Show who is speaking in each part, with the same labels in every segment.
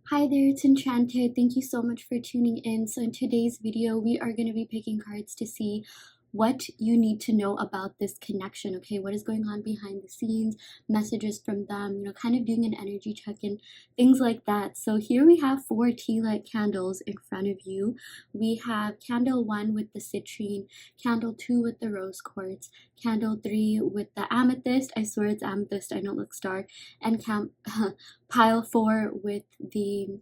Speaker 1: Hi there, it's Enchanted. Thank you so much for tuning in. So in today's video, we are going to be picking cards to see what you need to know about this connection, okay? What is going on behind the scenes, messages from them, kind of doing an energy check and things like that. So here we have 4 tea light candles in front of you. We have candle 1 with the citrine, candle 2 with the rose quartz, candle 3 with the amethyst. I swear it's amethyst, I know it looks dark, and pile 4 with the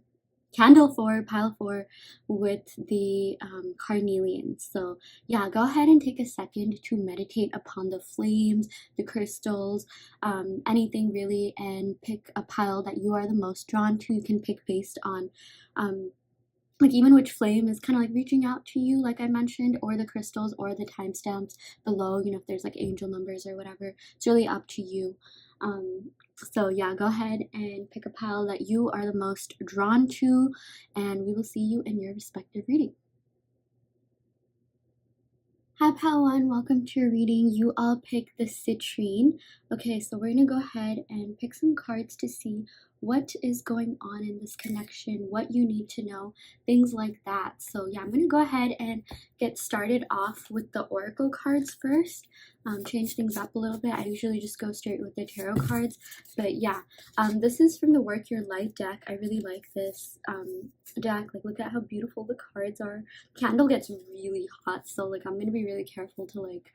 Speaker 1: candle 4, pile 4 with the carnelian. So yeah, go ahead and take a second to meditate upon the flames, the crystals, anything really, and pick a pile that you are the most drawn to. You can pick based on like even which flame is kind of like reaching out to you, like I mentioned, or the crystals or the timestamps below, if there's like angel numbers or whatever. It's really up to you. So yeah, go ahead and pick a pile that you are the most drawn to, and we will see you in your respective reading. Hi pile 1, welcome to your reading. You all pick the citrine. Okay, so we're gonna go ahead and pick some cards to see what is going on in this connection, what you need to know, things like that. So yeah, I'm gonna go ahead and get started off with the oracle cards first. Change things up a little bit. I usually just go straight with the tarot cards, but yeah, this is from the Work Your Light deck. I really like this deck. Like, look at how beautiful the cards are. Candle gets really hot, so like I'm gonna be really careful to like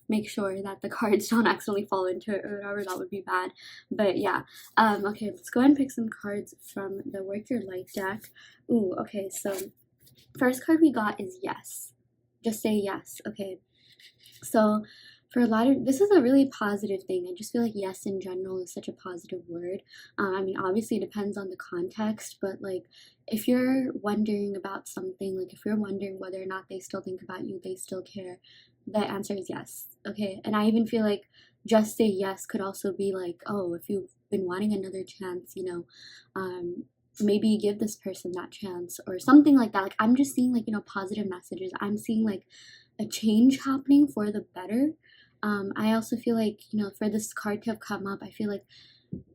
Speaker 1: make sure that the cards don't accidentally fall into it or whatever. That would be bad. But yeah, okay, let's go ahead and pick some cards from the Work Your Light deck. Ooh, okay, so first card we got is yes. Just say yes. Okay, so for a lot of, this is a really positive thing. I just feel like yes in general is such a positive word. I mean, obviously it depends on the context, but like if you're wondering about something, like if you're wondering whether or not they still think about you, they still care, the answer is yes. Okay, and I even feel like just say yes could also be like, oh, if you've been wanting another chance, maybe give this person that chance or something like that. Like I'm just seeing like positive messages. I'm seeing like a change happening for the better. I also feel like for this card to have come up, I feel like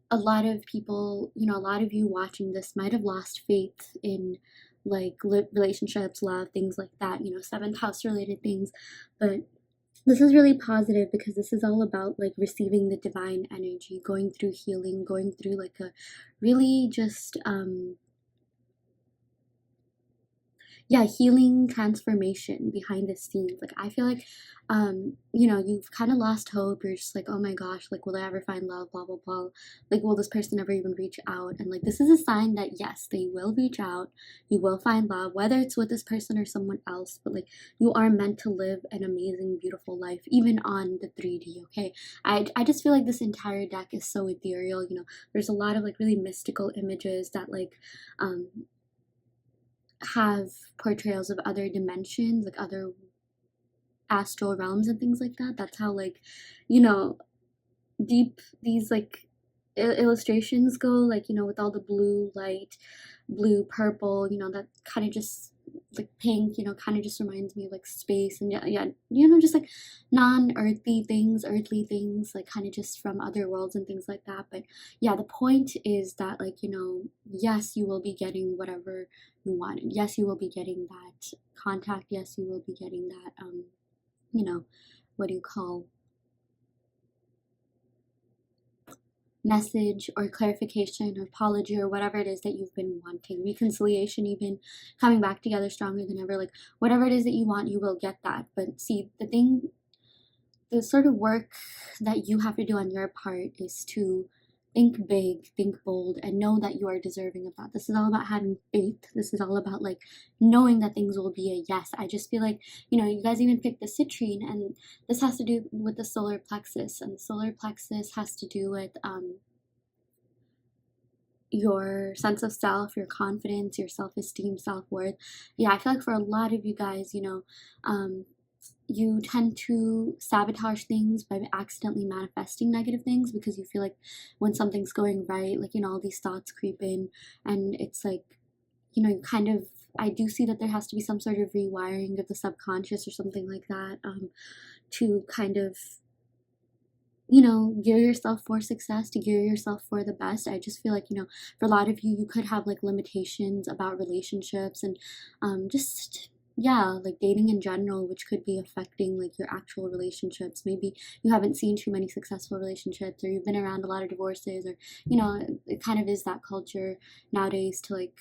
Speaker 1: a lot of people, a lot of you watching this might have lost faith in like relationships, love, things like that, seventh house related things. But this is really positive because this is all about like receiving the divine energy, going through healing, going through like a really just healing transformation behind the scenes. Like I feel like you've kind of lost hope. You're just like, oh my gosh, like will I ever find love, blah blah blah, like will this person ever even reach out? And like this is a sign that yes, they will reach out. You will find love, whether it's with this person or someone else, but like you are meant to live an amazing beautiful life even on the 3D. Okay, I just feel like this entire deck is so ethereal. There's a lot of like really mystical images that like have portrayals of other dimensions, like other astral realms and things like that. That's how like deep these like illustrations go, like with all the blue light, blue purple, that kind of just like pink, kind of just reminds me of like space and just like earthly things, like kind of just from other worlds and things like that. But yeah, the point is that like yes, you will be getting whatever you want. Yes, you will be getting that contact. Yes, you will be getting that what do you call, message or clarification or apology or whatever it is that you've been wanting, reconciliation, even coming back together stronger than ever. Like whatever it is that you want, you will get that. But see, the sort of work that you have to do on your part is to think big, think bold, and know that you are deserving of that. This is all about having faith. This is all about like knowing that things will be a yes. I just feel like you guys even picked the citrine, and this has to do with the solar plexus, and the solar plexus has to do with your sense of self, your confidence, your self-esteem, self-worth. Yeah, I feel like for a lot of you guys, you tend to sabotage things by accidentally manifesting negative things because you feel like when something's going right, like all these thoughts creep in, and it's like you kind of, I do see that there has to be some sort of rewiring of the subconscious or something like that, to kind of you know, gear yourself for success, to gear yourself for the best. I just feel like, you know, for a lot of you, you could have like limitations about relationships and just, yeah, like dating in general, which could be affecting like your actual relationships. Maybe you haven't seen too many successful relationships, or you've been around a lot of divorces, or, you know, it kind of is that culture nowadays to like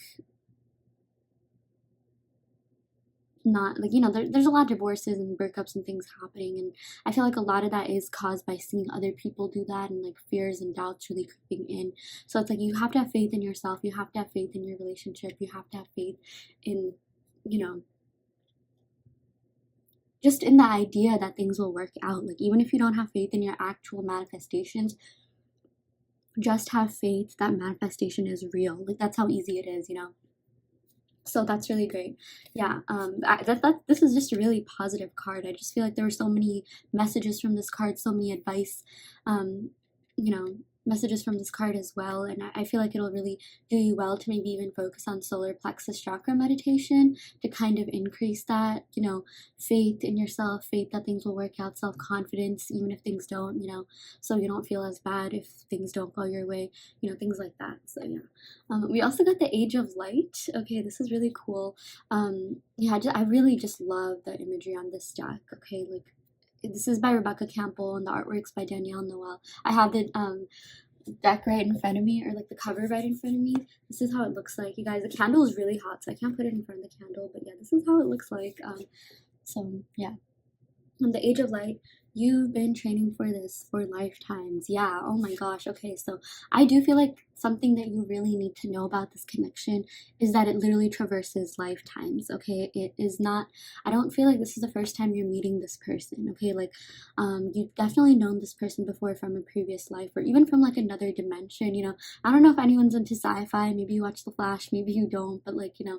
Speaker 1: not like, you know, there's a lot of divorces and breakups and things happening, and I feel like a lot of that is caused by seeing other people do that, and like fears and doubts really creeping in. So it's like you have to have faith in yourself, you have to have faith in your relationship, you have to have faith in, you know, just in the idea that things will work out. Like even if you don't have faith in your actual manifestations, just have faith that manifestation is real. Like that's how easy it is, you know. So that's really great. Yeah, this is just a really positive card. I just feel like there were so many messages from this card, so many advice, um, you know, messages from this card as well. And I feel like it'll really do you well to maybe even focus on solar plexus chakra meditation to kind of increase that, you know, faith in yourself, faith that things will work out, self-confidence, even if things don't, you know, so you don't feel as bad if things don't go your way, you know, things like that. So yeah. We also got the Age of Light. Okay, this is really cool. Yeah, I really just love the imagery on this deck. Okay, like this is by Rebecca Campbell and the artwork's by Danielle Noel. I have the deck right in front of me, or like the cover right in front of me. This is how it looks like, you guys. The candle is really hot, so I can't put it in front of the candle, but yeah, this is how it looks like. So yeah. The Age of Light, you've been training for this for lifetimes. Yeah, oh my gosh. Okay, so I do feel like something that you really need to know about this connection is that it literally traverses lifetimes. Okay, it is not, I don't feel like this is the first time you're meeting this person. Okay, like you've definitely known this person before from a previous life, or even from like another dimension, you know. I don't know if anyone's into sci-fi, maybe you watch The Flash, maybe you don't, but like, you know,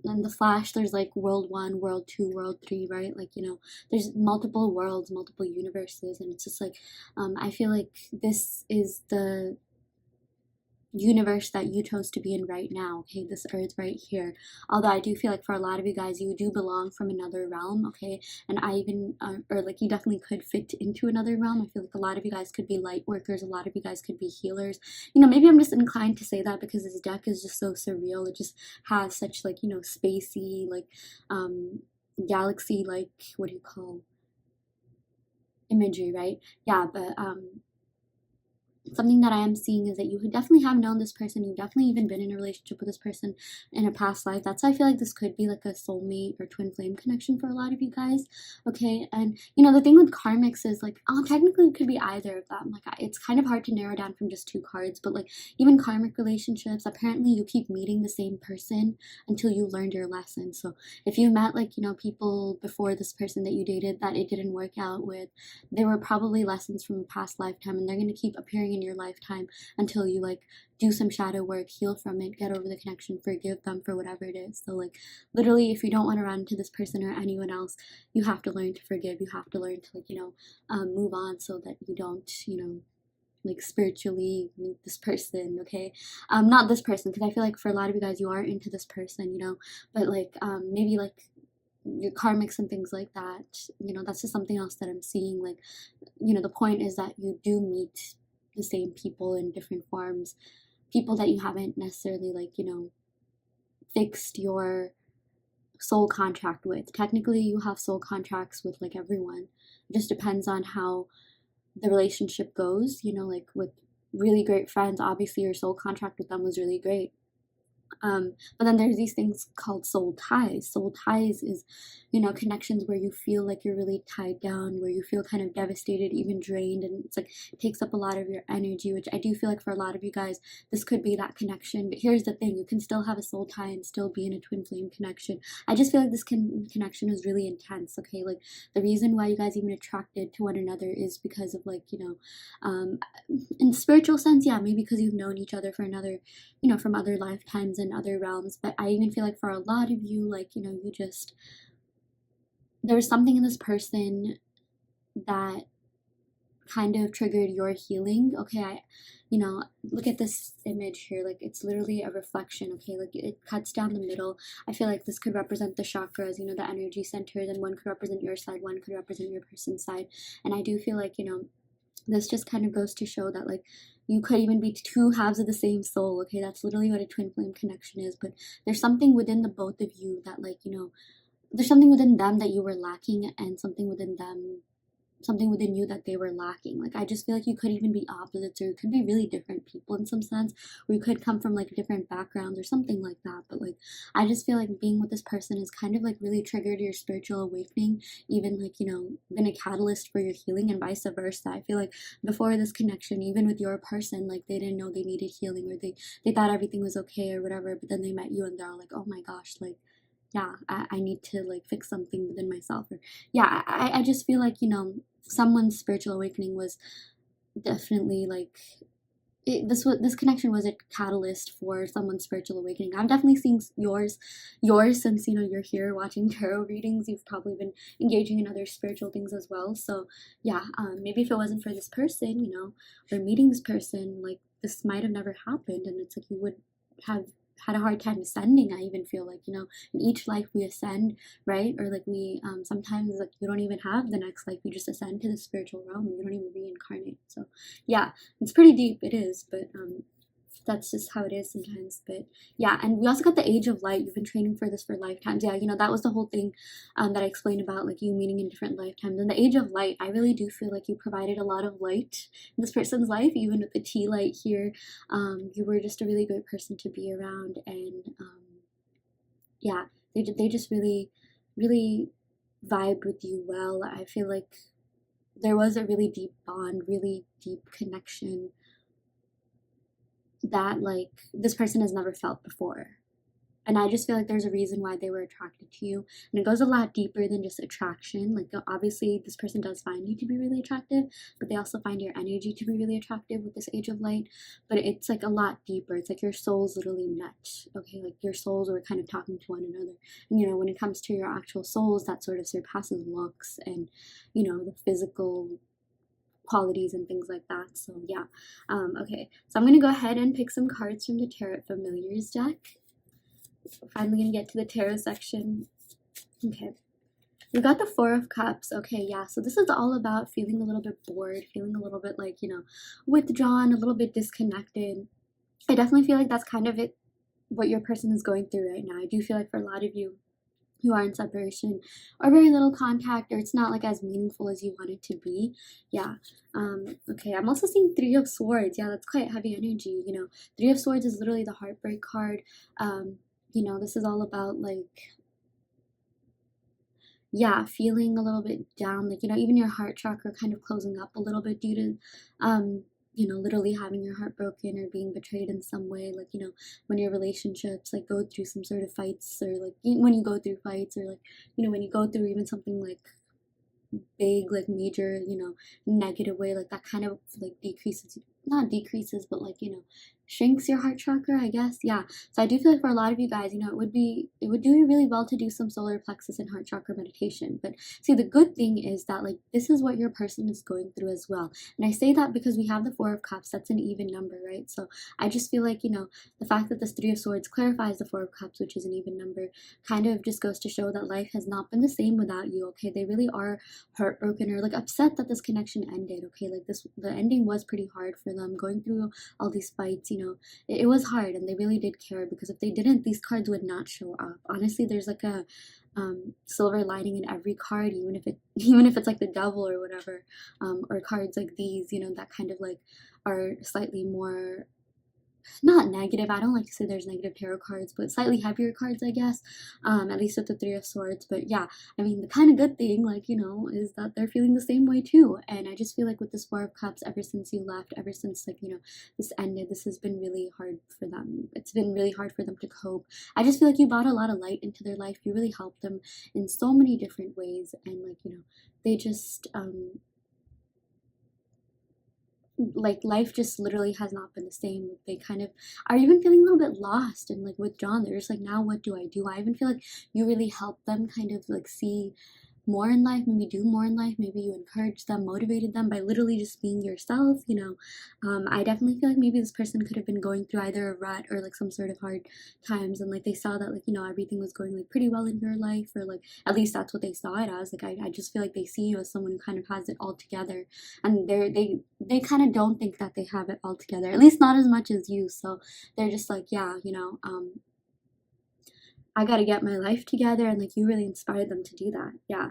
Speaker 1: in The Flash there's like world 1, world 2, world 3, right? Like, you know, there's multiple worlds, multiple universes, and it's just like I feel like this is the universe that you chose to be in right now. Okay, this earth right here. Although I do feel like for a lot of you guys, you do belong from another realm. Okay, and I even or like you definitely could fit into another realm. I feel like a lot of you guys could be light workers, a lot of you guys could be healers. You know, maybe I'm just inclined to say that because this deck is just so surreal. It just has such like, you know, spacey, like galaxy, like, what do you call, imagery, right? Yeah, but something that I am seeing is that you definitely have known this person. You've definitely even been in a relationship with this person in a past life. That's why I feel like this could be like a soulmate or twin flame connection for a lot of you guys. Okay, and you know, the thing with karmics is like, oh, technically it could be either of them. Like it's kind of hard to narrow down from just 2 cards, but like even karmic relationships, apparently you keep meeting the same person until you learned your lesson. So if you met like, you know, people before this person that you dated that it didn't work out with, there were probably lessons from a past lifetime, and they're going to keep appearing in your lifetime until you like do some shadow work, heal from it, get over the connection, forgive them for whatever it is. So like literally, if you don't want to run into this person or anyone else, you have to learn to forgive. You have to learn to like, you know, move on so that you don't, you know, like spiritually meet this person. Okay, not this person, because I feel like for a lot of you guys you are into this person, you know, but like maybe like your karmics and things like that, you know, that's just something else that I'm seeing. Like, you know, the point is that you do meet the same people in different forms, people that you haven't necessarily like, you know, fixed your soul contract with. Technically you have soul contracts with like everyone. It just depends on how the relationship goes, you know. Like with really great friends, obviously your soul contract with them was really great. But then there's these things called soul ties. Soul ties is, you know, connections where you feel like you're really tied down, where you feel kind of devastated, even drained, and it's like it takes up a lot of your energy, which I do feel like for a lot of you guys, this could be that connection. But here's the thing, you can still have a soul tie and still be in a twin flame connection. I just feel like this connection is really intense, okay? Like the reason why you guys even attracted to one another is because of like, you know, in the spiritual sense, yeah, maybe because you've known each other for another, you know, from other lifetimes and other realms. But I even feel like for a lot of you, like, you know, you just, there was something in this person that kind of triggered your healing. Okay, you know, look at this image here, like it's literally a reflection. Okay, like it cuts down the middle. I feel like this could represent the chakras, you know, the energy centers, and one could represent your side, one could represent your person's side. And I do feel like, you know, this just kind of goes to show that like you could even be two halves of the same soul. Okay, that's literally what a twin flame connection is. But there's something within the both of you that, like, you know, there's something within them that you were lacking, and something within them, something within you that they were lacking. Like, I just feel like you could even be opposites, or you could be really different people in some sense, or you could come from like different backgrounds or something like that. But like, I just feel like being with this person is kind of like really triggered your spiritual awakening, even like, you know, been a catalyst for your healing, and vice versa. I feel like before this connection, even with your person, like they didn't know they needed healing, or they thought everything was okay or whatever, but then they met you and they're all like, oh my gosh, like, yeah, I need to like fix something within myself. Or yeah, I just feel like, you know, someone's spiritual awakening was definitely like this connection was a catalyst for someone's spiritual awakening. I'm definitely seeing yours since, you know, you're here watching tarot readings. You've probably been engaging in other spiritual things as well. So yeah, maybe if it wasn't for this person, you know, or meeting this person, like this might have never happened, and it's like you would have had a hard time ascending. I even feel like, you know, in each life we ascend, right? Or like we sometimes like you don't even have the next life, you just ascend to the spiritual realm, you don't even reincarnate. So yeah, it's pretty deep, it is, but that's just how it is sometimes. But yeah, and we also got the age of light. You've been training for this for lifetimes. Yeah, you know, that was the whole thing that I explained about like you meeting in different lifetimes. And the age of light, I really do feel like you provided a lot of light in this person's life, even with the tea light here. You were just a really good person to be around, and yeah, they just really vibed with you well. I feel like there was a really deep bond, really deep connection that like this person has never felt before. And I just feel like there's a reason why they were attracted to you. And it goes a lot deeper than just attraction. Like, obviously, this person does find you to be really attractive, but they also find your energy to be really attractive with this age of light. But it's like a lot deeper. It's like your souls literally met. Okay, like your souls were kind of talking to one another. And, you know, when it comes to your actual souls, that sort of surpasses looks and, you know, the physical qualities and things like that. So yeah, okay, so I'm gonna go ahead and pick some cards from the Tarot Familiars deck. We're finally gonna get to the tarot section. Okay, we got the Four of Cups. Okay, yeah, so this is all about feeling a little bit bored, feeling a little bit like, you know, withdrawn, a little bit disconnected. I definitely feel like that's kind of it, what your person is going through right now. I do feel like for a lot of you who are in separation or very little contact, or it's not like as meaningful as you want it to be. Yeah. Okay, I'm also seeing Three of Swords. Yeah, that's quite heavy energy. You know, Three of Swords is literally the heartbreak card. You know, this is all about like, yeah, feeling a little bit down, like, you know, even your heart chakra kind of closing up a little bit due to you know, literally having your heart broken or being betrayed in some way. Like, you know, when your relationships like go through some sort of fights, or like when you go through fights, or like, you know, when you go through even something like big, like major, you know, negative way, like that kind of like decreases, not decreases, but like, you know, shrinks your heart chakra, I guess. Yeah, so I do feel like for a lot of you guys, you know, it would do you really well to do some solar plexus and heart chakra meditation. But see, the good thing is that like this is what your person is going through as well. And I say that because we have the Four of Cups, that's an even number, right? So I just feel like, you know, the fact that this Three of Swords clarifies the Four of Cups, which is an even number, kind of just goes to show that life has not been the same without you. Okay, they really are heartbroken or like upset that this connection ended. Okay, like the ending was pretty hard for them, going through all these fights. You know, it was hard, and they really did care, because if they didn't, these cards would not show up. Honestly, there's like a silver lining in every card, even if it's like the devil or whatever, or cards like these, you know, that kind of like are slightly more, not negative. I don't like to say there's negative tarot cards, but slightly heavier cards, I guess. At least with the Three of Swords. But yeah, I mean, the kind of good thing, like, you know, is that they're feeling the same way too. And I just feel like with this Four of Cups, ever since you left, ever since like, you know, this ended, this has been really hard for them. It's been really hard for them to cope. I just feel like you brought a lot of light into their life. You really helped them in so many different ways, and like, you know, they just like life just literally has not been the same. They kind of are even feeling a little bit lost and like withdrawn. They're just like, now what do? I even feel like you really helped them kind of like see more in life, maybe do more in life, maybe you encouraged them, motivated them by literally just being yourself, you know. I definitely feel like maybe this person could have been going through either a rut or like some sort of hard times, and like they saw that like, you know, everything was going like pretty well in your life, or like at least that's what they saw it as. Like I just feel like they see you as someone who kind of has it all together, and they kind of don't think that they have it all together, at least not as much as you. So they're just like, yeah, you know, I gotta get my life together, and like you really inspired them to do that. Yeah.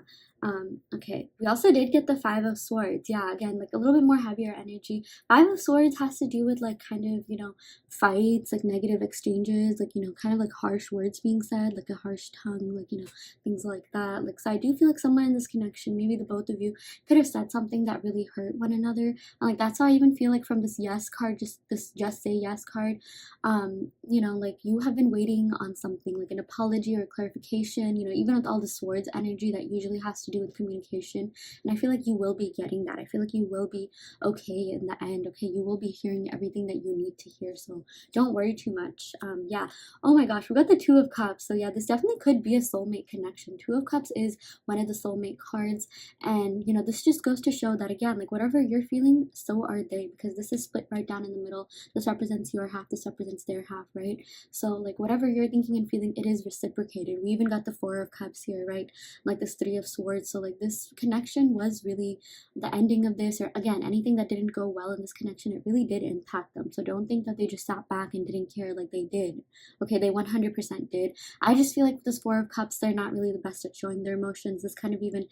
Speaker 1: Okay. We also did get the Five of Swords. Yeah, again, like a little bit more heavier energy. Five of Swords has to do with like kind of, you know, fights, like negative exchanges, like, you know, kind of like harsh words being said, like a harsh tongue, like, you know, things like that. Like, so I do feel like someone in this connection, maybe the both of you, could have said something that really hurt one another. And like that's how I even feel like from this yes card, just this just say yes card, you know, like you have been waiting on something like an apology or clarification, you know, even with all the swords energy that usually has to do with communication. And I feel like you will be getting that. I feel like you will be okay in the end. Okay, you will be hearing everything that you need to hear, so don't worry too much. Yeah. Oh my gosh, we got the Two of Cups. So yeah, this definitely could be a soulmate connection. Two of Cups is one of the soulmate cards, and you know, this just goes to show that again, like whatever you're feeling, so are they, because this is split right down in the middle. This represents your half, this represents their half, right? So like whatever you're thinking and feeling, it is reciprocated. We even got the Four of Cups here, right? Like this Three of Swords. So like this connection was really the ending of this, or again, anything that didn't go well in this connection, it really did impact them. So don't think that they just sat back and didn't care. Like they did. Okay, they 100% did. I just feel like with this Four of Cups, they're not really the best at showing their emotions. This kind of even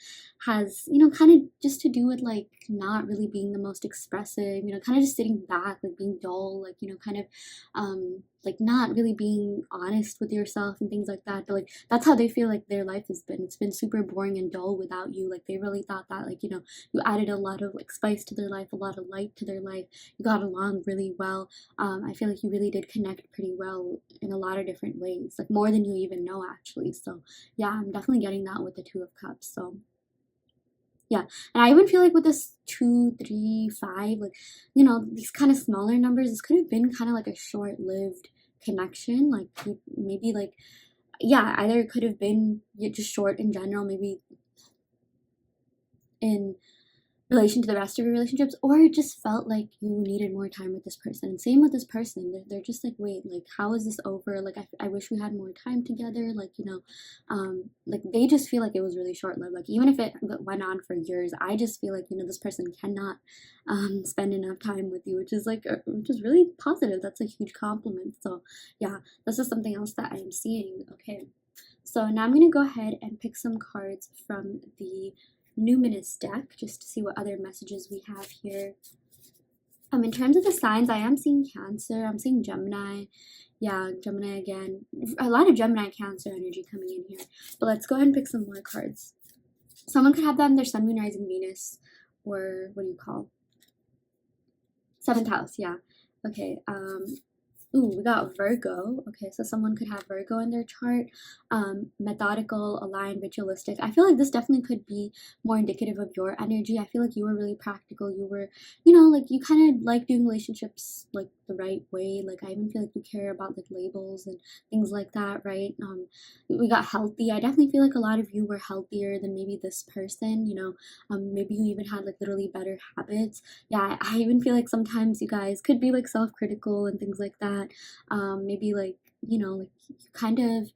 Speaker 1: has, you know, kind of just to do with like not really being the most expressive, you know, kind of just sitting back, like being dull, like, you know, kind of like not really being honest with yourself and things like that. But like that's how they feel like their life has been. It's been super boring and dull without you. Like they really thought that, like, you know, you added a lot of like spice to their life, a lot of light to their life. You got along really well. I feel like you really did connect pretty well in a lot of different ways, like more than you even know actually. So yeah, I'm definitely getting that with the Two of Cups. So yeah, and I even feel like with this 2, 3, 5, like, you know, these kind of smaller numbers, this could have been kind of like a short-lived connection. Like maybe like, yeah, either it could have been just short in general, maybe in relation to the rest of your relationships, or it just felt like you needed more time with this person. And same with this person, they're just like, wait, like how is this over? Like I wish we had more time together. Like, you know, like they just feel like it was really short-lived. Like even if it went on for years, I just feel like, you know, this person cannot spend enough time with you, which is like which is really positive. That's a huge compliment. So yeah, this is something else that I am seeing. Okay, so now I'm gonna go ahead and pick some cards from the Numinous deck just to see what other messages we have here. In terms of the signs, I am seeing Cancer, I'm seeing Gemini. Yeah, Gemini again. A lot of Gemini Cancer energy coming in here. But let's go ahead and pick some more cards. Someone could have that in their Sun, Moon, Rising, Venus, or what do you call? 7th house, yeah. Okay, ooh, we got Virgo. Okay, so someone could have Virgo in their chart. Methodical, aligned, ritualistic. I feel like this definitely could be more indicative of your energy. I feel like you were really practical. You were, you know, like you kind of like doing relationships like the right way. Like I even feel like you care about like labels and things like that, right? We got healthy. I definitely feel like a lot of you were healthier than maybe this person, you know. Maybe you even had like literally better habits. Yeah, I even feel like sometimes you guys could be like self-critical and things like that. Maybe like, you know, like you kind of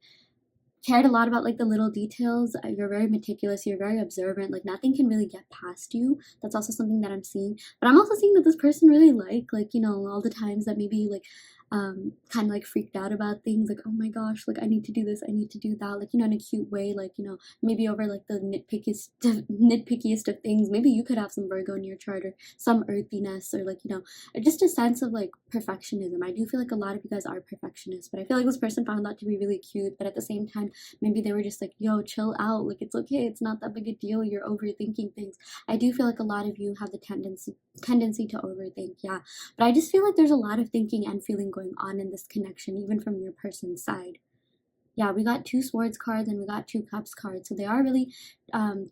Speaker 1: cared a lot about like the little details. You're very meticulous, you're very observant, like nothing can really get past you. That's also something that I'm seeing. But I'm also seeing that this person really like, you know, all the times that maybe like kind of like freaked out about things, like, oh my gosh, like I need to do this, I need to do that, like, you know, in a cute way, like, you know, maybe over like the nitpickiest of things. Maybe you could have some Virgo in your chart, or some earthiness, or like, you know, just a sense of like perfectionism. I do feel like a lot of you guys are perfectionists, but I feel like this person found that to be really cute. But at the same time, maybe they were just like, yo, chill out, like it's okay, it's not that big a deal, you're overthinking things. I do feel like a lot of you have the tendency to overthink, yeah. But I just feel like there's a lot of thinking and feeling going on in this connection, even from your person's side. yeah, we got 2 swords cards and we got 2 cups cards. So they are really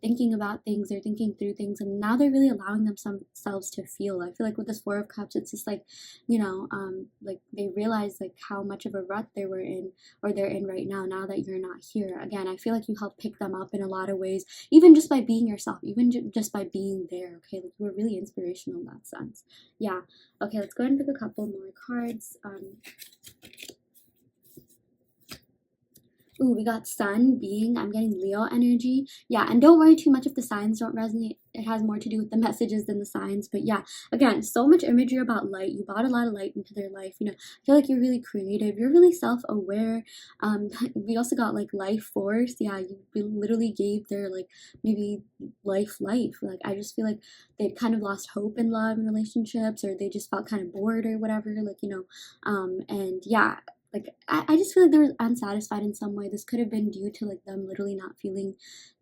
Speaker 1: thinking about things, they're thinking through things, and now they're really allowing themselves to feel. I feel like with this 4 of cups, it's just like, like they realize like how much of a rut they were in, or they're in right now that you're not here. Again, I feel like you helped pick them up in a lot of ways, even just by being yourself, even just by being there. Okay, like you were really inspirational in that sense. Yeah. Okay, let's go ahead and pick a couple more cards. Ooh, we got sun, being, I'm getting Leo energy. Yeah, and don't worry too much if the signs don't resonate. It has more to do with the messages than the signs. But yeah, again, so much imagery about light. You brought a lot of light into their life. I feel like you're really creative. You're really self-aware. We also got like life force. Yeah, you literally gave their like maybe life. Like I just feel like they kind of lost hope in love and relationships, or they just felt kind of bored or whatever. And yeah, like I just feel like they were unsatisfied in some way. This could have been due to like them literally not feeling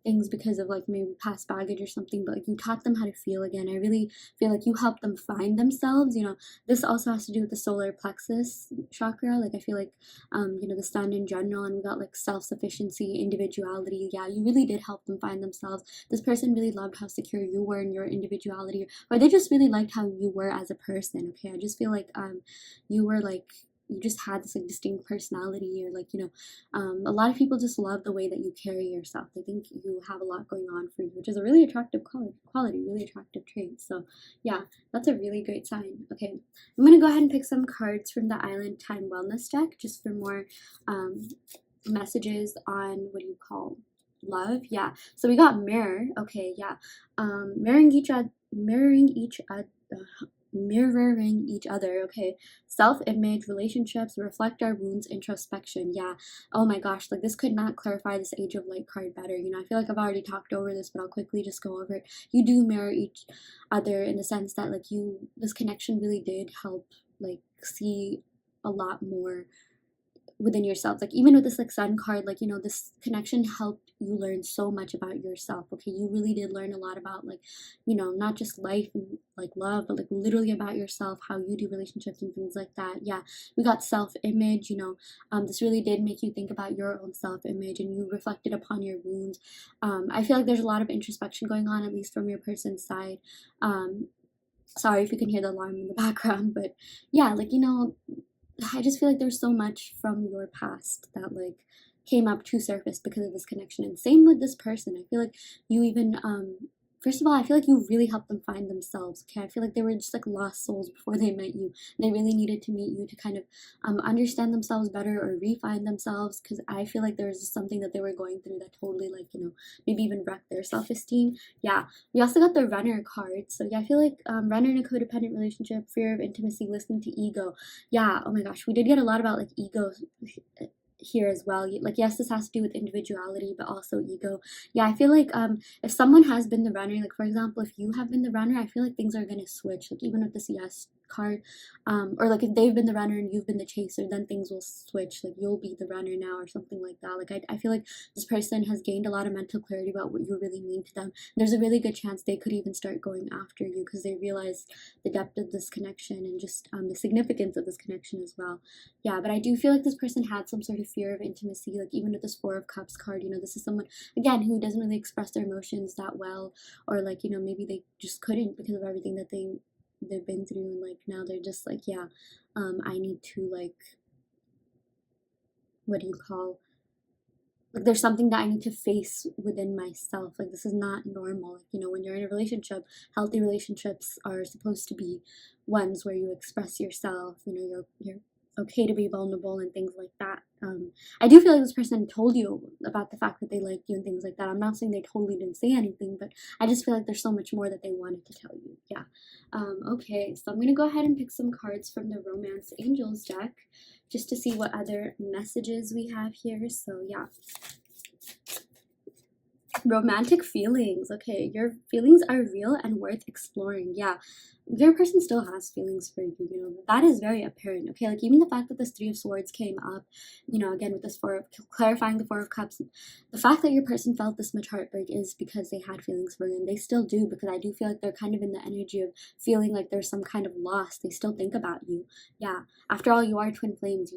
Speaker 1: things because of like maybe past baggage or something, but like you taught them how to feel again. I really feel like you helped them find themselves. This also has to do with the solar plexus chakra. Like I feel like the sun in general, and we got like self-sufficiency, individuality. Yeah, you really did help them find themselves. This person really loved how secure you were in your individuality, or they just really liked how you were as a person. Okay, I just feel like you were like, you just had this like distinct personality, or like a lot of people just love the way that you carry yourself. They think you have a lot going on for you, which is a really attractive quality, really attractive trait. So yeah, that's a really great sign. Okay, I'm gonna go ahead and pick some cards from the Island Time Wellness deck just for more messages on what do you call love. Yeah, so we got mirror. Okay, yeah, mirroring each other, mirroring each other. Okay, self-image, relationships, reflect our wounds, introspection. Yeah, oh my gosh, like this could not clarify this Age of Light card better. I feel like I've already talked over this, but I'll quickly just go over it. You do mirror each other in the sense that like this connection really did help like see a lot more within yourself. Like even with this like sun card, like this connection helped you learn so much about yourself. Okay, you really did learn a lot about like not just life and like love, but like literally about yourself, how you do relationships and things like that. Yeah, we got self-image. This really did make you think about your own self-image, and you reflected upon your wounds. I feel like there's a lot of introspection going on, at least from your person's side. Sorry if you can hear the alarm in the background, but yeah, like I just feel like there's so much from your past that like came up to surface because of this connection. And same with this person. I feel like you even first of all, I feel like you really helped them find themselves. Okay, I feel like they were just like lost souls before they met you. They really needed to meet you to kind of understand themselves better or refine themselves, because I feel like there was just something that they were going through that totally like maybe even wrecked their self-esteem. Yeah, we also got the runner card. So yeah, I feel like runner in a codependent relationship, fear of intimacy, listening to ego. Yeah, oh my gosh, we did get a lot about like ego here as well. Like yes, this has to do with individuality, but also ego. Yeah, I feel like if someone has been the runner, like for example, if you have been the runner, I feel like things are gonna switch. Like even with this yes card, or like if they've been the runner and you've been the chaser, then things will switch. Like you'll be the runner now or something like that. Like I feel like this person has gained a lot of mental clarity about what you really mean to them. There's a really good chance they could even start going after you because they realize the depth of this connection and just the significance of this connection as well. Yeah, but I do feel like this person had some sort of fear of intimacy. Like even with this 4 of Cups card, this is someone again who doesn't really express their emotions that well, or like maybe they just couldn't because of everything that they've been through, and like now they're just like, yeah, I need to like, what do you call, like there's something that I need to face within myself. Like this is not normal. Like, when you're in a relationship, healthy relationships are supposed to be ones where you express yourself. You're okay to be vulnerable and things like that. I do feel like this person told you about the fact that they liked you and things like that. I'm not saying they totally didn't say anything, but I just feel like there's so much more that they wanted to tell you. Yeah. Okay, so I'm gonna go ahead and pick some cards from the Romance Angels deck just to see what other messages we have here. So yeah. Romantic feelings. Okay, your feelings are real and worth exploring. Yeah, your person still has feelings for you. That is very apparent. Okay, like even the fact that this 3 of Swords came up, again with this clarifying the 4 of Cups, the fact that your person felt this much heartbreak is because they had feelings for you, and they still do, because I do feel like they're kind of in the energy of feeling like there's some kind of loss. They still think about you. Yeah, after all, you are twin flames.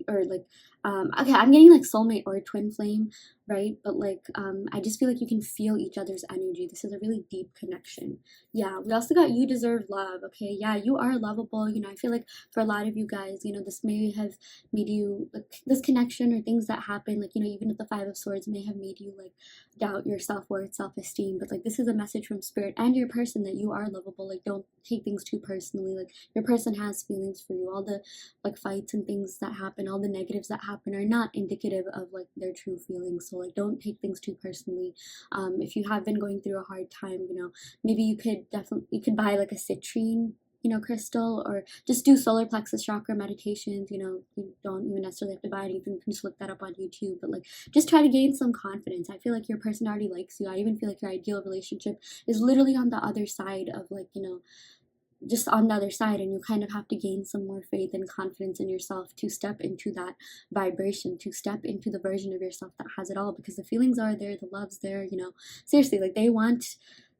Speaker 1: or like okay, I'm getting like soulmate or twin flame, right? But like I just feel like you can feel each other's energy. This is a really deep connection. Yeah, we also got you deserve love. Okay, yeah, you are lovable. You know, I feel like for a lot of you guys, you know, this may have made you like this connection or things that happen, like, you know, even at the Five of Swords may have made you like doubt your self-worth, self-esteem. But like this is a message from spirit and your person that you are lovable. Like, don't take things too personally. Like, your person has feelings for you. All the like fights and things that happen, all the negatives that happen are not indicative of like their true feelings. So like, don't take things too personally. If you have been going through a hard time, you know, maybe you could buy like a citrine, you know, crystal, or just do solar plexus chakra meditations. You know, you don't even necessarily have to buy anything, you can just look that up on YouTube. But like, just try to gain some confidence. I feel like your person already likes you. I even feel like your ideal relationship is literally on the other side of like, you know, just on the other side, and you kind of have to gain some more faith and confidence in yourself to step into that vibration, to step into the version of yourself that has it all, because the feelings are there, the love's there, you know. Seriously, like, they want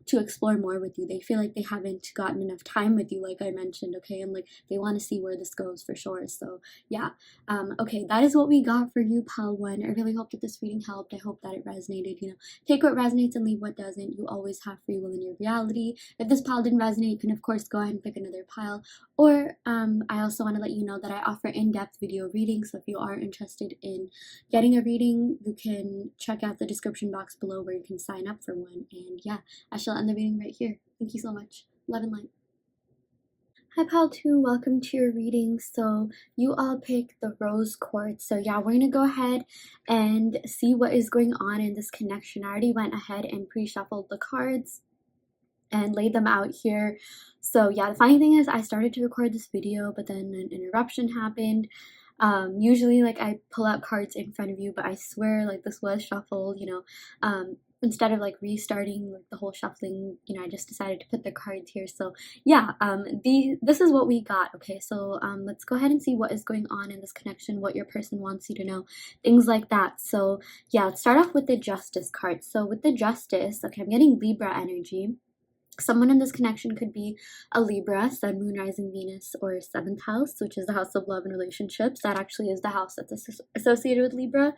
Speaker 1: to explore more with you. They feel like they haven't gotten enough time with you, like I mentioned, okay? And like, they want to see where this goes for sure. So yeah, okay, that is what we got for you, pal one. I really hope that this reading helped. I hope that it resonated. You know, take what resonates and leave what doesn't. You always have free will in your reality. If this pile didn't resonate, you can of course go ahead and pick another pile. Or I also want to let you know that I offer in-depth video readings. So if you are interested in getting a reading, you can check out the description box below where you can sign up for one. And yeah, I shall end the reading right here. Thank you so much. Love and light. Hi pal 2, welcome to your reading. So you all picked the rose quartz. So yeah, we're gonna go ahead and see what is going on in this connection. I already went ahead and pre-shuffled the cards and laid them out here. So yeah, the funny thing is I started to record this video, but then an interruption happened. Usually like I pull out cards in front of you, but I swear like this was shuffled, you know. Instead of like restarting like the whole shuffling, you know, I just decided to put the cards here. So yeah, this is what we got. Okay, so let's go ahead and see what is going on in this connection, what your person wants you to know, things like that. So yeah, let's start off with the Justice card. So with the Justice, okay, I'm getting Libra energy. Someone in this connection could be a Libra, Sun, Moon, Rising, Venus, or 7th house, which is the house of love and relationships. That actually is the house that's associated with Libra.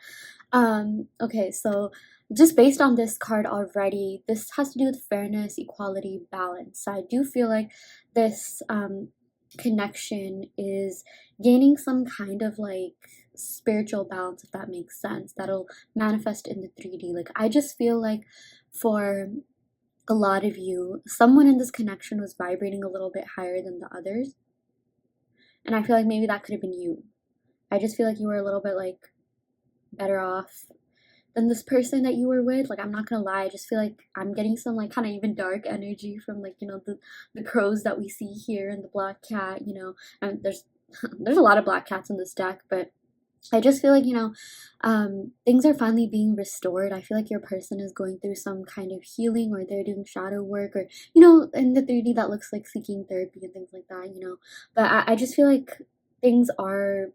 Speaker 1: Okay, so just based on this card already, this has to do with fairness, equality, balance. So I do feel like this connection is gaining some kind of like spiritual balance, if that makes sense. That'll manifest in the 3D. Like, I just feel like for a lot of you, someone in this connection was vibrating a little bit higher than the others. And I feel like maybe that could have been you. I just feel like you were a little bit like better off than this person that you were with. Like, I'm not gonna lie, I just feel like I'm getting some like kind of even dark energy from like, you know, the crows that we see here and the black cat, you know. And there's there's a lot of black cats in this deck, but I just feel like, you know, things are finally being restored. I feel like your person is going through some kind of healing, or they're doing shadow work, or, you know, in the 3D that looks like seeking therapy and things like that, you know. But I just feel like things are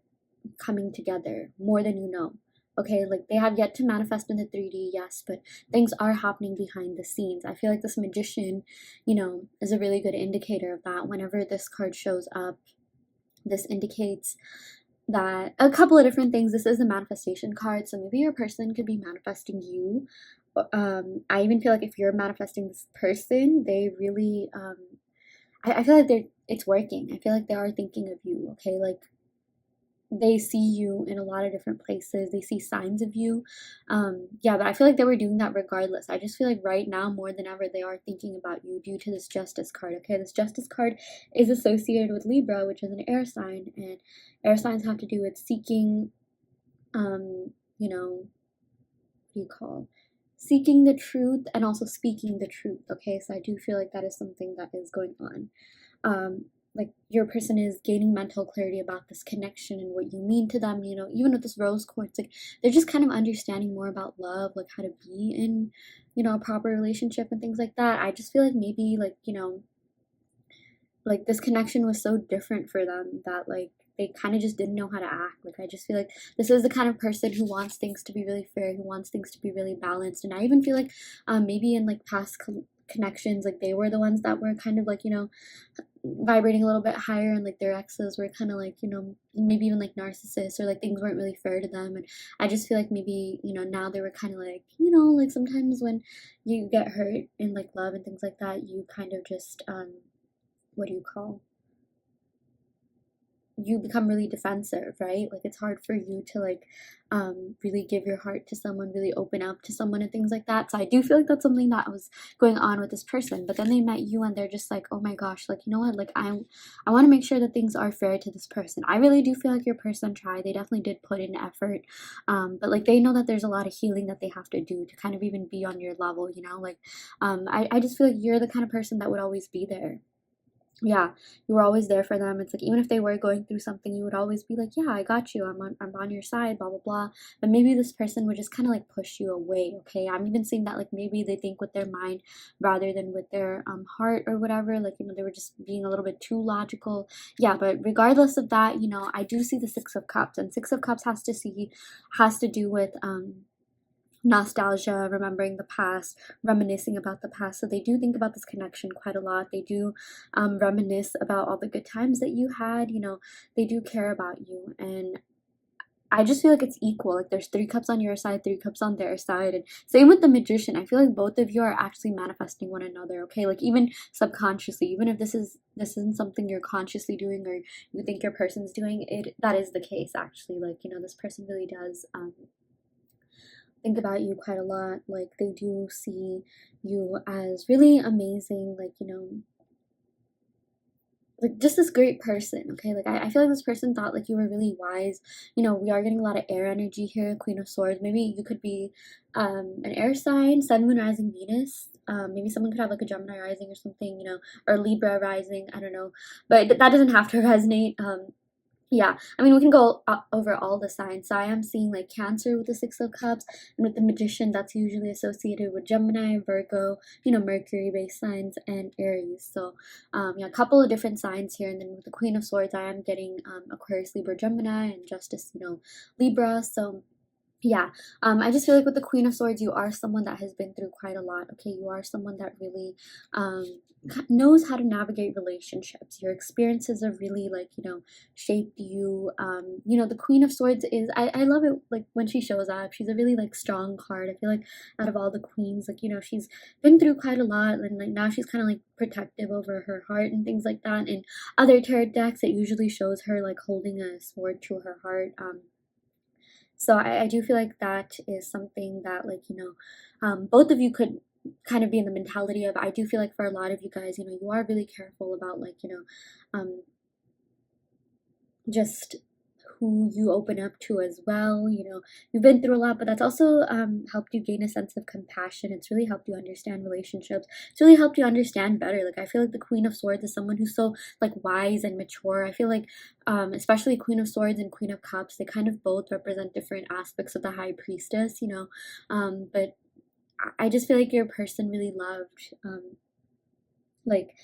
Speaker 1: coming together more than you know. Okay, like, they have yet to manifest in the 3D, yes, but things are happening behind the scenes. I feel like this Magician, you know, is a really good indicator of that. Whenever this card shows up, this indicates that a couple of different things. This is a manifestation card, so maybe your person could be manifesting you. I even feel like if you're manifesting this person, they really I feel like it's working. I feel like they are thinking of you. Okay, like, they see you in a lot of different places. They see signs of you. Yeah, but I feel like they were doing that regardless. I just feel like right now more than ever they are thinking about you due to this Justice card. Okay, this Justice card is associated with Libra, which is an air sign, and air signs have to do with seeking, you know, what do you call, seeking the truth and also speaking the truth. Okay, so I do feel like that is something that is going on. Like, your person is gaining mental clarity about this connection and what you mean to them, you know. Even with this rose quartz, like, they're just kind of understanding more about love, like how to be in, you know, a proper relationship and things like that. I just feel like maybe, like, you know, like, this connection was so different for them that like they kind of just didn't know how to act. Like, I just feel like this is the kind of person who wants things to be really fair, who wants things to be really balanced. And I even feel like maybe in like past connections, like, they were the ones that were kind of like, you know, vibrating a little bit higher, and like their exes were kind of like, you know, maybe even like narcissists, or like things weren't really fair to them. And I just feel like maybe, you know, now they were kind of like, you know, like sometimes when you get hurt in like love and things like that, you kind of just what do you call, you become really defensive, right? Like it's hard for you to like really give your heart to someone, really open up to someone and things like that. So I do feel like that's something that was going on with this person. But then they met you and they're just like, oh my gosh, like, you know what, like I want to make sure that things are fair to this person. I really do feel like your person tried. They definitely did put in effort. But like they know that there's a lot of healing that they have to do to kind of even be on your level, you know? Like I just feel like you're the kind of person that would always be there. Yeah, you were always there for them. It's like even if they were going through something, you would always be like, yeah, I got you. I'm on your side, blah blah blah. But maybe this person would just kind of like push you away, okay? I'm even seeing that like maybe they think with their mind rather than with their heart or whatever. Like, you know, they were just being a little bit too logical. Yeah, but regardless of that, you know, I do see the 6 of Cups, and 6 of Cups has to do with nostalgia, remembering the past, reminiscing about the past. So they do think about this connection quite a lot. They do reminisce about all the good times that you had. You know, they do care about you. And I just feel like it's equal. Like there's 3 cups on your side, 3 cups on their side. And same with the Magician. I feel like both of you are actually manifesting one another, okay? Like even subconsciously, even if this isn't something you're consciously doing or you think your person's doing, it that is the case actually. Like, you know, this person really does think about you quite a lot. Like they do see you as really amazing, like, you know, like just this great person, okay? Like I feel like this person thought like you were really wise. You know, we are getting a lot of air energy here, Queen of Swords. Maybe you could be an air sign, Sun, Moon, Rising, Venus. Maybe someone could have like a Gemini rising or something, you know, or Libra rising, I don't know. But that doesn't have to resonate. Yeah, I mean, we can go over all the signs. So I am seeing like Cancer with the 6 of Cups, and with the Magician, that's usually associated with Gemini, Virgo, you know, Mercury based signs, and Aries. So, yeah, a couple of different signs here. And then with the Queen of Swords, I am getting Aquarius, Libra, Gemini, and Justice, you know, Libra. So, yeah, I just feel like with the Queen of Swords, you are someone that has been through quite a lot. Okay, you are someone that really knows how to navigate relationships. Your experiences have really, like, you know, shaped you. You know, the Queen of Swords is, I love it, like, when she shows up. She's a really, like, strong card. I feel like out of all the queens, like, you know, she's been through quite a lot, and, like, now she's kind of, like, protective over her heart and things like that. And other tarot decks, it usually shows her, like, holding a sword to her heart. So I do feel like that is something that, like, you know, both of you could kind of be in the mentality of. I do feel like for a lot of you guys, you know, you are really careful about, like, you know, just who you open up to as well. You know, you've been through a lot, but that's also helped you gain a sense of compassion. It's really helped you understand relationships. It's really helped you understand better. Like I feel like the Queen of Swords is someone who's so like wise and mature. I feel like especially Queen of Swords and Queen of Cups, they kind of both represent different aspects of the High Priestess, you know. But I just feel like your person really loved like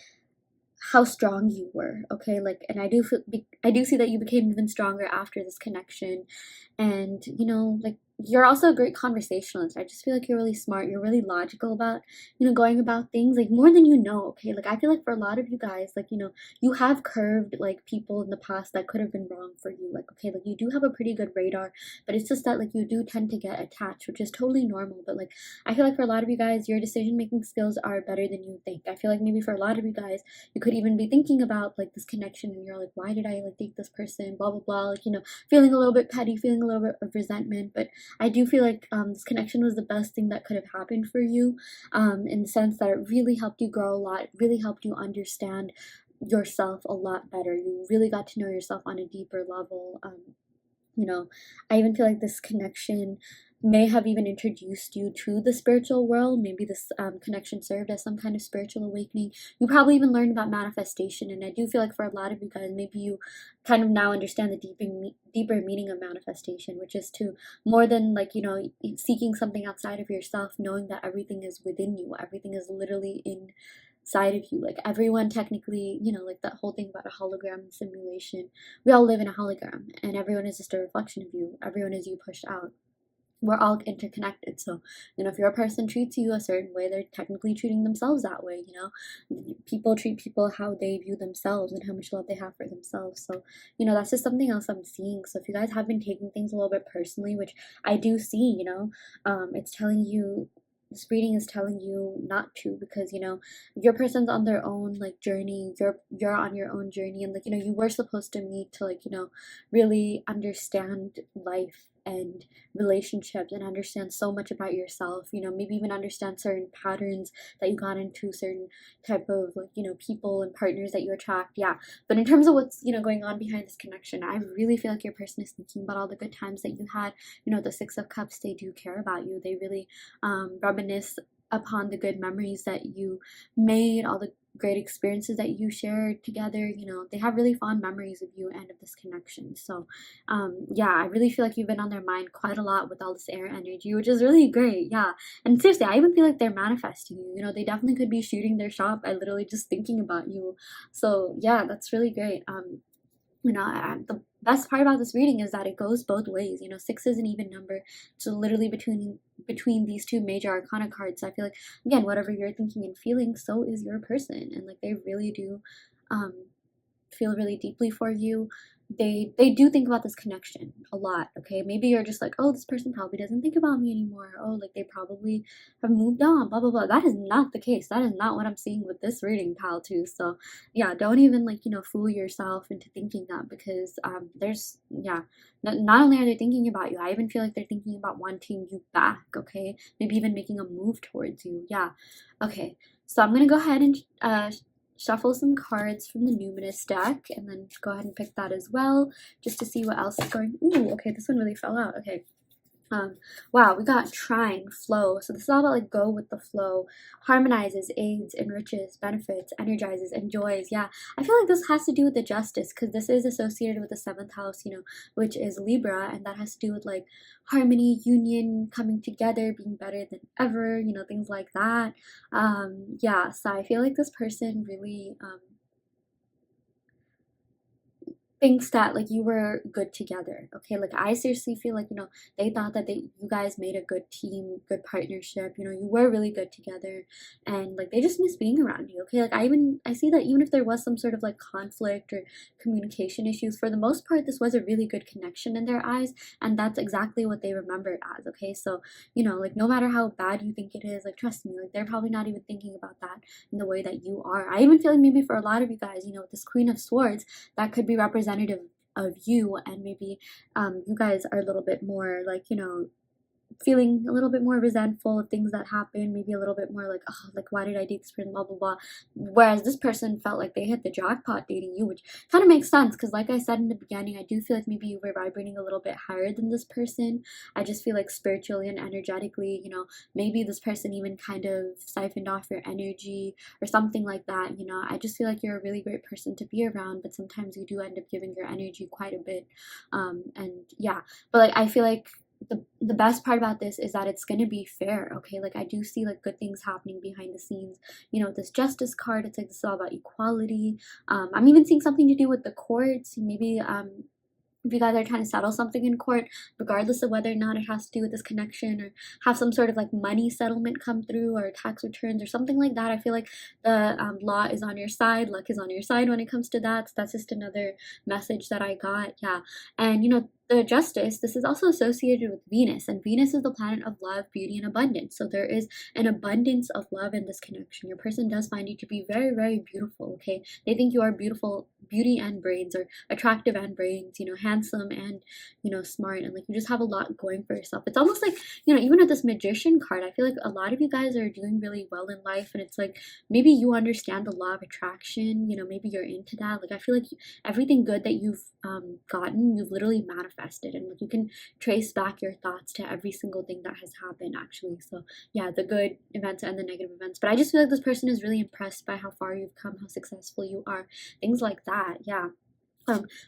Speaker 1: how strong you were, okay? Like, and I do see that you became even stronger after this connection. And you know, like, you're also a great conversationalist. I just feel like you're really smart. You're really logical about, you know, going about things like more than you know, okay? Like I feel like for a lot of you guys, like, you know, you have curved like people in the past that could have been wrong for you. Like, okay, like you do have a pretty good radar, but it's just that like you do tend to get attached, which is totally normal. But like I feel like for a lot of you guys, your decision making skills are better than you think. I feel like maybe for a lot of you guys, you could even be thinking about like this connection and you're like, why did I like date this person, blah blah blah, like, you know, feeling a little bit petty, feeling a little bit of resentment. But I do feel like this connection was the best thing that could have happened for you, in the sense that it really helped you grow a lot. It really helped you understand yourself a lot better. You really got to know yourself on a deeper level. You know, I even feel like this connection may have even introduced you to the spiritual world. Maybe this connection served as some kind of spiritual awakening. You probably even learned about manifestation, and I do feel like for a lot of you guys, maybe you kind of now understand the deeper meaning of manifestation, which is to more than like, you know, seeking something outside of yourself, knowing that everything is within you. Everything is literally inside of you. Like everyone technically, you know, like that whole thing about a hologram simulation, we all live in a hologram and everyone is just a reflection of you. Everyone is you pushed out. we're all interconnected. So, you know, if your person treats you a certain way, they're technically treating themselves that way. You know, people treat people how they view themselves and how much love they have for themselves. So, you know, that's just something else I'm seeing. So if you guys have been taking things a little bit personally, which I do see, you know, it's telling you, this reading is telling you not to, because, you know, your person's on their own like journey, you're on your own journey, and like, you know, you were supposed to meet to, like, you know, really understand life and relationships and understand so much about yourself, you know, maybe even understand certain patterns that you got into, certain type of, like, you know, people and partners that you attract. Yeah, but in terms of what's, you know, going on behind this connection, I really feel like your person is thinking about all the good times that you had. You know, the Six of Cups, they do care about you. They really reminisce upon the good memories that you made, all the great experiences that you shared together. You know, they have really fond memories of you and of this connection. So yeah, I really feel like you've been on their mind quite a lot with all this air energy, which is really great. Yeah, and seriously, I even feel like they're manifesting you. You know, they definitely could be shooting their shot by literally just thinking about you. So yeah, that's really great. You know, the best part about this reading is that it goes both ways. You know, 6 is an even number, so literally between these two major arcana cards. I feel like, again, whatever you're thinking and feeling, so is your person, and like they really do feel really deeply for you. They do think about this connection a lot. Okay, maybe you're just like, oh, this person probably doesn't think about me anymore. Oh, like they probably have moved on, blah blah blah. That is not the case. That is not what I'm seeing with this reading, pal, too. So yeah, don't even, like, you know, fool yourself into thinking that, because there's, yeah, not only are they thinking about you, I even feel like they're thinking about wanting you back. Okay, maybe even making a move towards you. Yeah. Okay, so I'm gonna go ahead and shuffle some cards from the Numinous deck, and then go ahead and pick that as well, just to see what else is going. Ooh, okay, this one really fell out. Okay. Wow, we got Trine, flow. So this is all about, like, go with the flow, harmonizes, aids, enriches, benefits, energizes, enjoys. Yeah, I feel like this has to do with the justice, because this is associated with the 7th house, you know, which is Libra, and that has to do with, like, harmony, union, coming together, being better than ever, you know, things like that. Yeah, so I feel like this person really thinks that, like, you were good together. Okay, like, I seriously feel like, you know, they thought that you guys made a good team, good partnership. You know, you were really good together, and like they just miss being around you. Okay, like I see that even if there was some sort of like conflict or communication issues, for the most part this was a really good connection in their eyes, and that's exactly what they remember it as. Okay, so, you know, like, no matter how bad you think it is, like, trust me, like, they're probably not even thinking about that in the way that you are. I even feel like maybe for a lot of you guys, you know, with this Queen of Swords, that could be representative of you, and maybe you guys are a little bit more, like, you know, feeling a little bit more resentful of things that happen, maybe a little bit more like, oh, like, why did I date this person, blah blah blah. Whereas this person felt like they hit the jackpot dating you, which kind of makes sense, because like I said in the beginning, I do feel like maybe you were vibrating a little bit higher than this person. I just feel like spiritually and energetically, you know, maybe this person even kind of siphoned off your energy or something like that. You know, I just feel like you're a really great person to be around, but sometimes you do end up giving your energy quite a bit. And yeah, but like, I feel like the best part about this is that it's going to be fair. Okay, like, I do see, like, good things happening behind the scenes. You know, this Justice card, it's like, this is all about equality. I'm even seeing something to do with the courts. Maybe if you guys are trying to settle something in court, regardless of whether or not it has to do with this connection, or have some sort of like money settlement come through, or tax returns or something like that, I feel like the law is on your side, luck is on your side when it comes to that. So that's just another message that I got. Yeah, and you know, the Justice, this is also associated with Venus, and Venus is the planet of love, beauty, and abundance. So there is an abundance of love in this connection. Your person does find you to be very, very beautiful. Okay, they think you are beautiful, beauty and brains, or attractive and brains, you know, handsome and, you know, smart, and like, you just have a lot going for yourself. It's almost like, you know, even with this Magician card, I feel like a lot of you guys are doing really well in life, and it's like, maybe you understand the law of attraction, you know, maybe you're into that. Like, I feel like everything good that you've gotten, you've literally manifested, and like, you can trace back your thoughts to every single thing that has happened, actually. So yeah, the good events and the negative events, but I just feel like this person is really impressed by how far you've come, how successful you are, things like that. Yeah.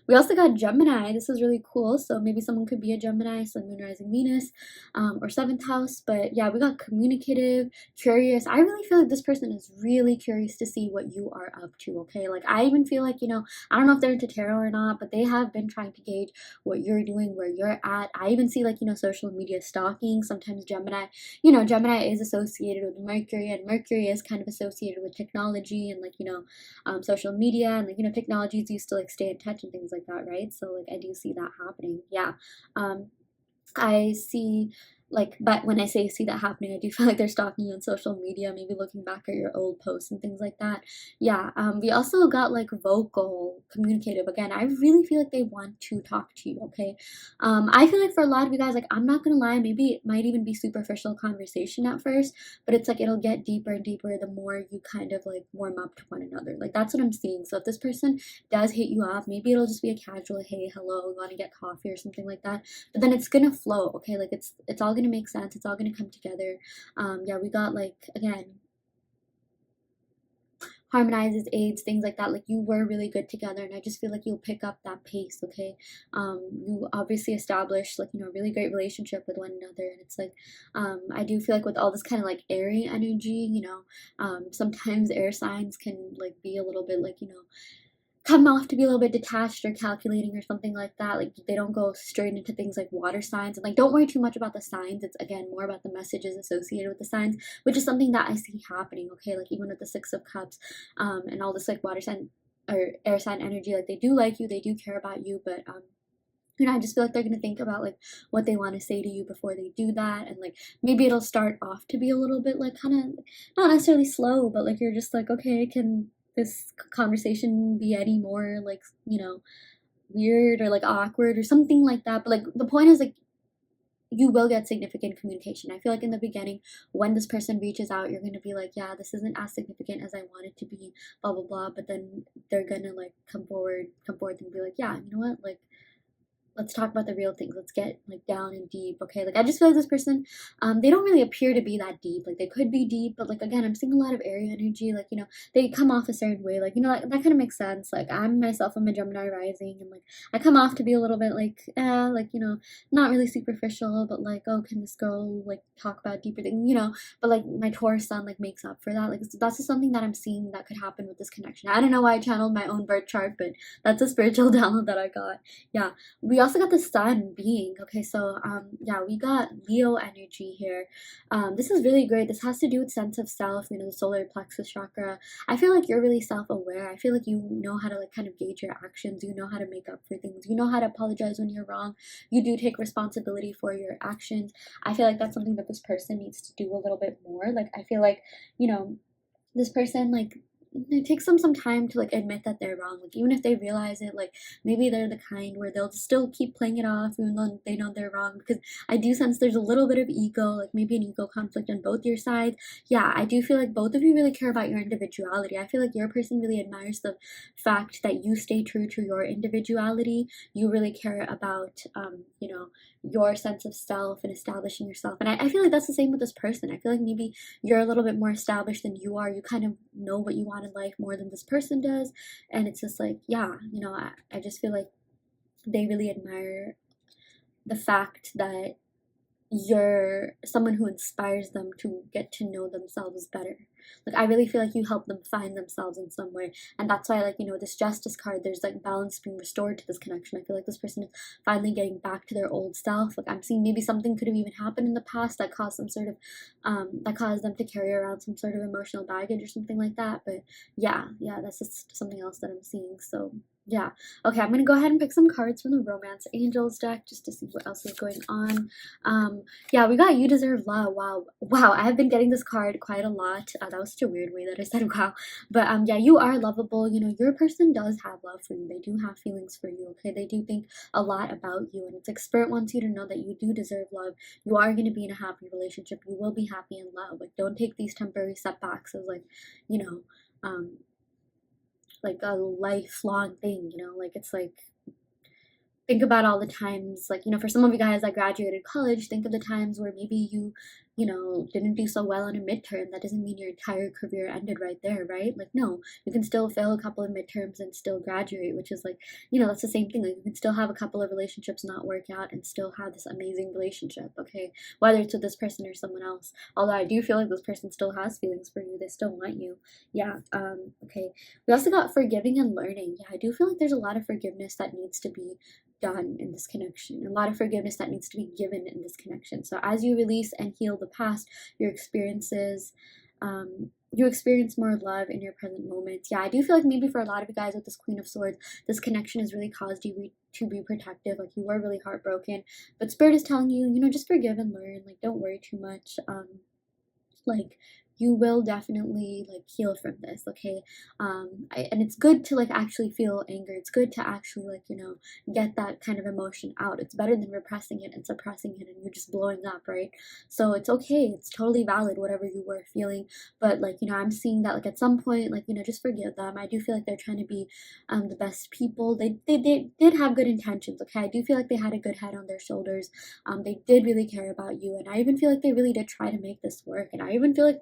Speaker 1: We also got Gemini. This is really cool. So maybe someone could be a Gemini, Sun, Moon, Rising, Venus, or seventh house. But yeah, we got communicative, curious. I really feel like this person is really curious to see what you are up to. Okay, like I even feel like, I don't know if they're into tarot or not, but they have been trying to gauge what you're doing, where you're at. I even see, like, social media stalking. Sometimes Gemini, Gemini is associated with Mercury, and Mercury is kind of associated with technology and, like, social media, and, like, technologies used to, like, stay in touch and things like that, right? So, like, I do see that happening. Yeah. I see, like, but when I say see that happening, I do feel like they're stalking you on social media, maybe looking back at your old posts and things like that. Yeah. We also got, like, vocal, communicative. Again, I really feel like they want to talk to you. Okay. I feel like for a lot of you guys, like, I'm not gonna lie, maybe it might even be superficial conversation at first, but it's like it'll get deeper and deeper the more you kind of, like, warm up to one another. Like, that's what I'm seeing. So if this person does hit you up, maybe it'll just be a casual, hey, hello, want to get coffee or something like that. But then it's gonna flow. Okay, like, it's all gonna make sense, it's all gonna come together. Yeah, we got, like, again, harmonizes, aids, things like that. Like, you were really good together, and I just feel like you'll pick up that pace. Okay. You obviously established, like, really great relationship with one another, and it's like, I do feel like with all this kind of, like, airy energy, sometimes air signs can, like, be a little bit, like, come off to be a little bit detached or calculating or something like that. Like, they don't go straight into things like water signs. And, like, don't worry too much about the signs. It's, again, more about the messages associated with the signs, which is something that I see happening. Okay, like, even with the Six of Cups, and all this, like, water sign or air sign energy, like, they do like you, they do care about you, but I just feel like they're gonna think about, like, what they want to say to you before they do that, and, like, maybe it'll start off to be a little bit, like, kind of not necessarily slow, but, like, you're just like, okay, can this conversation be any more, like, weird or, like, awkward or something like that. But, like, the point is, like, you will get significant communication. I feel like in the beginning, when this person reaches out, you're gonna be like, yeah, this isn't as significant as I want it to be, blah blah blah. But then they're gonna, like, come forward and be like, yeah, you know what, like, let's talk about the real things. Let's get, like, down and deep. Okay, like, I just feel like this person, they don't really appear to be that deep. Like, they could be deep, but, like, again, I'm seeing a lot of area energy. Like, they come off a certain way. Like, like, that kind of makes sense. Like, I'm a Gemini rising, and, like, I come off to be a little bit like, like, not really superficial, but, like, oh, can this girl, like, talk about deeper things, but, like, my Taurus sun, like, makes up for that. Like, that's just something that I'm seeing that could happen with this connection. I don't know why I channeled my own birth chart, but that's a spiritual download that I got. Yeah. We also got the sun being. Okay, so yeah, we got Leo energy here. This is really great. This has to do with sense of self, the solar plexus chakra. I feel like you're really self-aware. I feel like you know how to, like, kind of gauge your actions. You know how to make up for things. You know how to apologize when you're wrong. You do take responsibility for your actions. I feel like that's something that this person needs to do a little bit more. Like, I feel like, this person, like, it takes them some time to, like, admit that they're wrong. Like, even if they realize it, like, maybe they're the kind where they'll still keep playing it off even though they know they're wrong, because I do sense there's a little bit of ego, like, maybe an ego conflict on both your sides. Yeah, I do feel like both of you really care about your individuality. I feel like your person really admires the fact that you stay true to your individuality. You really care about, your sense of self and establishing yourself. And I feel like that's the same with this person. I feel like maybe you're a little bit more established than you are. You kind of know what you want in life more than this person does. And it's just like, yeah, I just feel like they really admire the fact that you're someone who inspires them to get to know themselves better. Like, I really feel like you help them find themselves in some way, and that's why, like, this justice card, there's, like, balance being restored to this connection. I feel like this person is finally getting back to their old self. Like, I'm seeing maybe something could have even happened in the past that caused some sort of that caused them to carry around some sort of emotional baggage or something like that. But yeah, that's just something else that I'm seeing. So yeah. Okay, I'm gonna go ahead and pick some cards from the Romance Angels deck just to see what else is going on. Yeah, we got You Deserve Love. Wow, I have been getting this card quite a lot. That was such a weird way that I said wow. But yeah, you are lovable. Your person does have love for you. They do have feelings for you, okay? They do think a lot about you, and it's like Spirit wants you to know that you do deserve love. You are going to be in a happy relationship. You will be happy in love. Like, don't take these temporary setbacks as, like, like a lifelong thing, like, it's like, think about all the times, like, for some of you guys that graduated college, think of the times where maybe you didn't do so well on a midterm. That doesn't mean your entire career ended right there, right? Like, no, you can still fail a couple of midterms and still graduate, which is like, that's the same thing. Like, you can still have a couple of relationships not work out and still have this amazing relationship, okay? Whether it's with this person or someone else. Although I do feel like this person still has feelings for you. They still want you. Yeah, okay. We also got forgiving and learning. Yeah, I do feel like there's a lot of forgiveness that needs to be done in this connection, a lot of forgiveness that needs to be given in this connection. So as you release and heal the past, your experiences, you experience more love in your present moments. Yeah, I do feel like maybe for a lot of you guys with this Queen of Swords, this connection has really caused you to be protective. Like, you were really heartbroken, but Spirit is telling you, just forgive and learn. Like, don't worry too much. Like, you will definitely like heal from this, okay? And it's good to like actually feel anger. It's good to actually like get that kind of emotion out. It's better than repressing it and suppressing it and you're just blowing up, right? So it's okay, it's totally valid whatever you were feeling. But like I'm seeing that like at some point, like just forgive them. I do feel like they're trying to be the best people. They did have good intentions, okay? I do feel like they had a good head on their shoulders. They did really care about you, and I even feel like they really did try to make this work. And I even feel like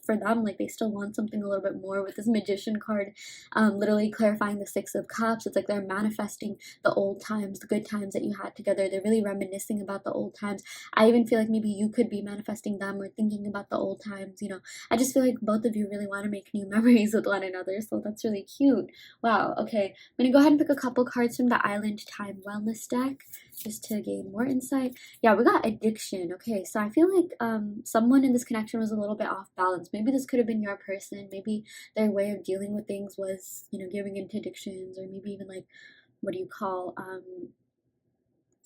Speaker 1: for them, like, they still want something a little bit more with this Magician card, literally clarifying the Six of Cups. It's like they're manifesting the old times, the good times that you had together. They're really reminiscing about the old times. I even feel like maybe you could be manifesting them or thinking about the old times. I just feel like both of you really want to make new memories with one another, so that's really cute. Wow, okay, I'm gonna go ahead and pick a couple cards from the Island Time Wellness deck just to gain more insight. Yeah, we got addiction. Okay, so I feel like someone in this connection was a little bit off balance. Maybe this could have been your person. Maybe their way of dealing with things was, giving into addictions, or maybe even like, what do you call,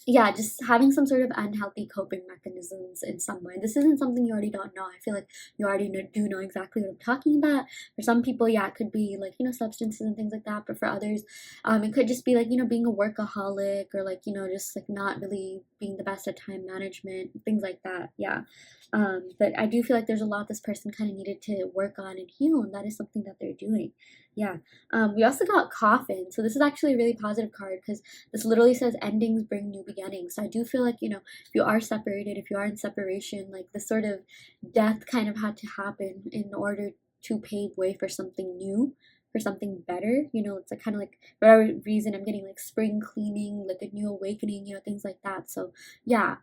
Speaker 1: yeah, just having some sort of unhealthy coping mechanisms in some way. This isn't something you already don't know. I feel like you already do know exactly what I'm talking about. For some people, yeah, it could be like, substances and things like that. But for others, it could just be like, being a workaholic, or like, just like not really being the best at time management, things like that. Yeah. But I do feel like there's a lot this person kind of needed to work on and heal, and that is something that they're doing. Yeah. We also got Coffin. So this is actually a really positive card because this literally says endings bring new beginnings. So I do feel like, if you are separated, if you are in separation, like this sort of death kind of had to happen in order to pave way for something new, for something better. It's like kind of like, for whatever reason, I'm getting like spring cleaning, like a new awakening, things like that. So yeah,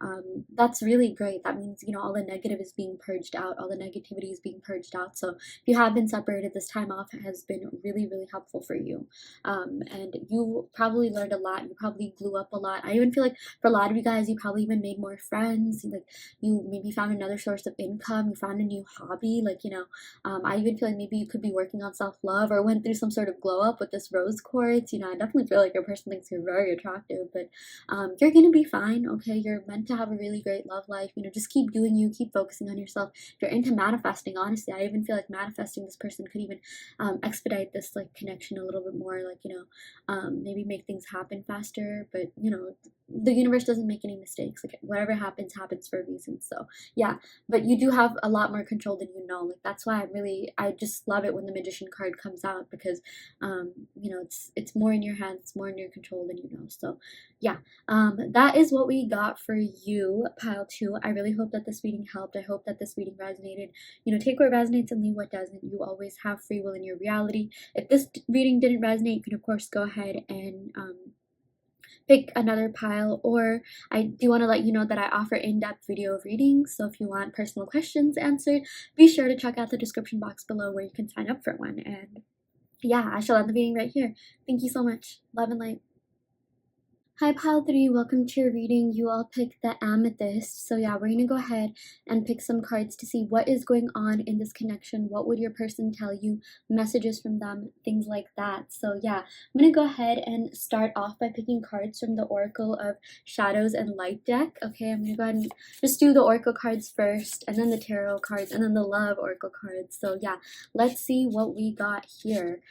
Speaker 1: that's really great. That means, all the negative is being purged out, all the negativity is being purged out. So if you have been separated, this time off has been really, really helpful for you. And you probably learned a lot. You probably grew up a lot. I even feel like for a lot of you guys, you probably even made more friends. Like, you maybe found another source of income. You found a new hobby. Like, I even feel like maybe you could be working on self-love, or went through some sort of glow up with this rose quartz. I definitely feel like your person thinks you're very attractive, but you're gonna be fine, okay? You're meant to have a really great love life. Just keep doing you, keep focusing on yourself. If you're into manifesting, honestly, I even feel like manifesting this person could even expedite this like connection a little bit more, like, maybe make things happen faster. But the universe doesn't make any mistakes. Like, whatever happens for a reason. So yeah, but you do have a lot more control than you know. Like, that's why I just love it when the Magician card comes out, because it's more in your hands, it's more in your control than you know. So yeah, that is what we got for you, pile 2. I really hope that this reading helped. I hope that this reading resonated. Take what resonates and leave what doesn't. You always have free will in your reality. If this reading didn't resonate, you can of course go ahead and pick another pile, or I do want to let you know that I offer in-depth video readings. So if you want personal questions answered, be sure to check out the description box below where you can sign up for one. And yeah, I shall end the reading right here. Thank you so much. Love and light. Hi pile 3, welcome to your reading. You all picked the Amethyst. So yeah, we're going to go ahead and pick some cards to see what is going on in this connection. What would your person tell you? Messages from them, things like that. So yeah, I'm going to go ahead and start off by picking cards from the Oracle of Shadows and Light deck. Okay, I'm going to go ahead and just do the Oracle cards first, and then the Tarot cards, and then the Love Oracle cards. So yeah, let's see what we got here.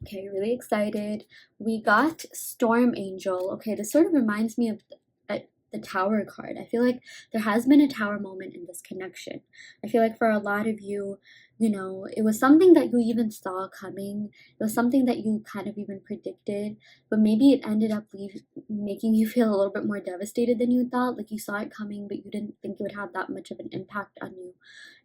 Speaker 1: Okay, really excited. We got Storm Angel. Okay, this sort of reminds me of the Tower card. I feel like there has been a Tower moment in this connection. I feel like for a lot of you, you know, it was something that you even saw coming. It was something that you kind of even predicted, but maybe it ended up making you feel a little bit more devastated than you thought. Like you saw it coming, but you didn't think it would have that much of an impact on you,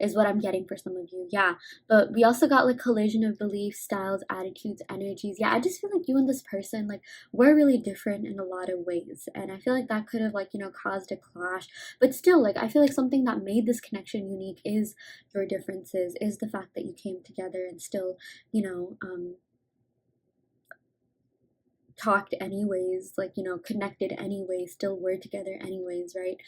Speaker 1: is what I'm getting for some of you. Yeah, but we also got like collision of beliefs, styles, attitudes, energies. Yeah, I just feel like you and this person, like, we're really different in a lot of ways, and I feel like that could have, like, you know, caused a clash. But still, like, I feel like something that made this connection unique is your differences, is the fact that you came together and still, you know, talked anyways, like, you know, connected anyways, still were together anyways, right?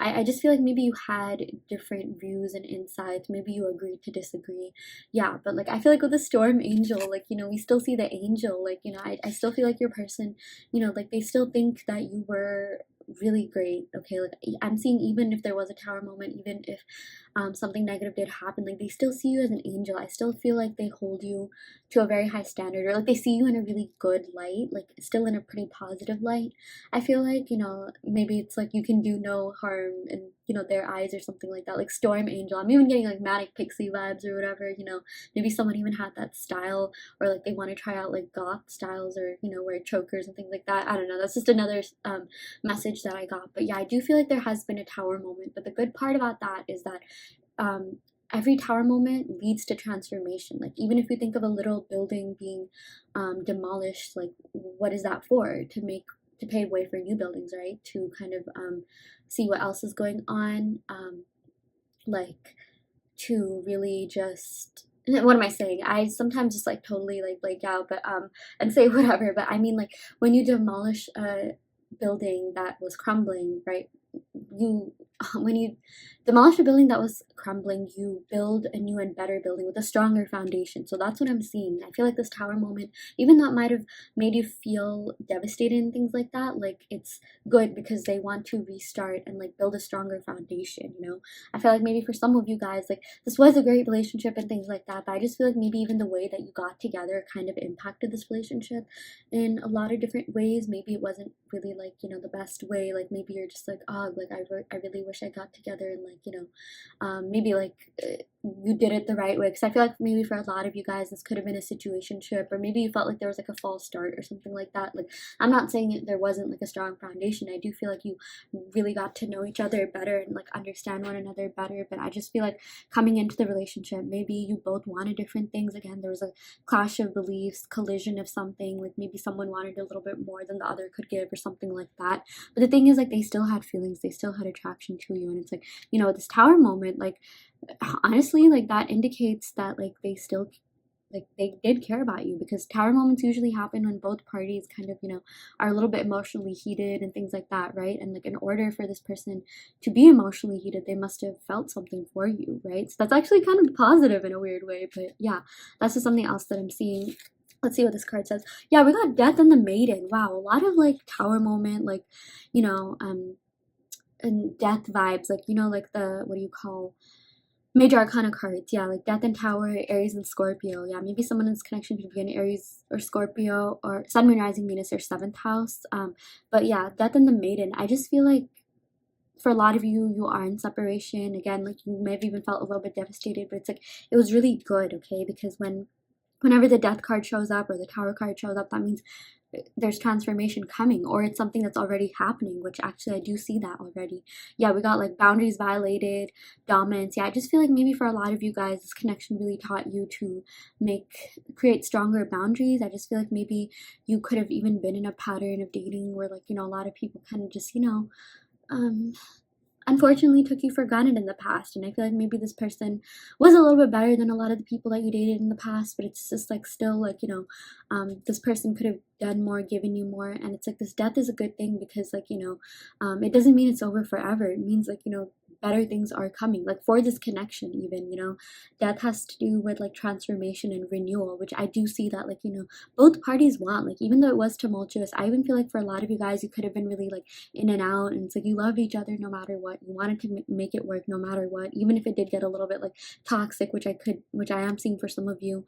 Speaker 1: I just feel like maybe you had different views and insights, maybe you agreed to disagree. Yeah, but like I feel like with the storm angel, like, you know, we still see the angel, like, you know, I still feel like your person, you know, like they still think that you were really great. Okay, like I'm seeing, even if there was a tower moment, even if something negative did happen, like they still see you as an angel. I still feel like they hold you to a very high standard, or like they see you in a really good light, like still in a pretty positive light. I feel like, you know, maybe it's like you can do no harm in, you know, their eyes or something like that, like storm angel. I'm even getting like manic pixie vibes or whatever, you know. Maybe someone even had that style, or like they want to try out like goth styles, or, you know, wear chokers and things like that. I don't know, that's just another message that I got. But yeah, I do feel like there has been a tower moment, but the good part about that is that um, every tower moment leads to transformation. Like, even if you think of a little building being demolished, like, what is that for? To pave way for new buildings, right? To kind of see what else is going on, like, to really just, what am I saying? I sometimes just like totally like blank out, but and say whatever. But I mean, like, when you demolish a building that was crumbling, right? You when you demolish a building that was crumbling, you build a new and better building with a stronger foundation. So that's what I'm seeing. I feel like this tower moment, even though it might have made you feel devastated and things like that, like, it's good because they want to restart and like build a stronger foundation, you know. I feel like maybe for some of you guys, like, this was a great relationship and things like that, but I just feel like maybe even the way that you got together kind of impacted this relationship in a lot of different ways. Maybe it wasn't really, like, you know, the best way. Like, maybe you're just like, oh, like, I really wish I got together, and like, you know, maybe like you did it the right way. Because I feel like maybe for a lot of you guys, this could have been a situationship, or maybe you felt like there was like a false start or something like that. Like, I'm not saying there wasn't like a strong foundation. I do feel like you really got to know each other better and like understand one another better. But I just feel like coming into the relationship, maybe you both wanted different things. Again, there was a clash of beliefs, collision of something. Like, maybe someone wanted a little bit more than the other could give, or something like that. But the thing is, like, they still had feelings, they still had attraction to you, and it's like, you know, this tower moment, like, honestly, like, that indicates that, like, they still, like, they did care about you, because tower moments usually happen when both parties kind of, you know, are a little bit emotionally heated and things like that, right? And like, in order for this person to be emotionally heated, they must have felt something for you, right? So that's actually kind of positive in a weird way. But yeah, that's just something else that I'm seeing. Let's see what this card says. Yeah, we got death and the maiden. Wow, a lot of like tower moment, like, you know, and death vibes, like, you know, like the, what do you call, major arcana cards. Yeah, like death and tower, Aries and Scorpio. Yeah, maybe someone in this connection could be an Aries or Scorpio, or sun, moon, rising, Venus, or seventh house. But yeah, death and the maiden, I just feel like for a lot of you, you are in separation. Again, like, you may have even felt a little bit devastated, but it's like, it was really good, okay? Because whenever the death card shows up or the tower card shows up, that means there's transformation coming, or it's something that's already happening, which actually I do see that already. Yeah, we got like boundaries violated, dominance. Yeah, I just feel like maybe for a lot of you guys, this connection really taught you to create stronger boundaries. I just feel like maybe you could have even been in a pattern of dating where, like, you know, a lot of people kind of just, you know, um unfortunately took you for granted in the past. And I feel like maybe this person was a little bit better than a lot of the people that you dated in the past, but it's just like, still, like, you know, this person could have done more, given you more. And it's like, this death is a good thing, because, like, you know, it doesn't mean it's over forever. It means, like, you know, better things are coming, like, for this connection. Even, you know, death has to do with like transformation and renewal, which I do see that, like, you know, both parties want. Like, even though it was tumultuous, I even feel like for a lot of you guys, you could have been really like in and out, and it's like, you love each other no matter what. You wanted to make it work no matter what, even if it did get a little bit like toxic, which I am seeing for some of you.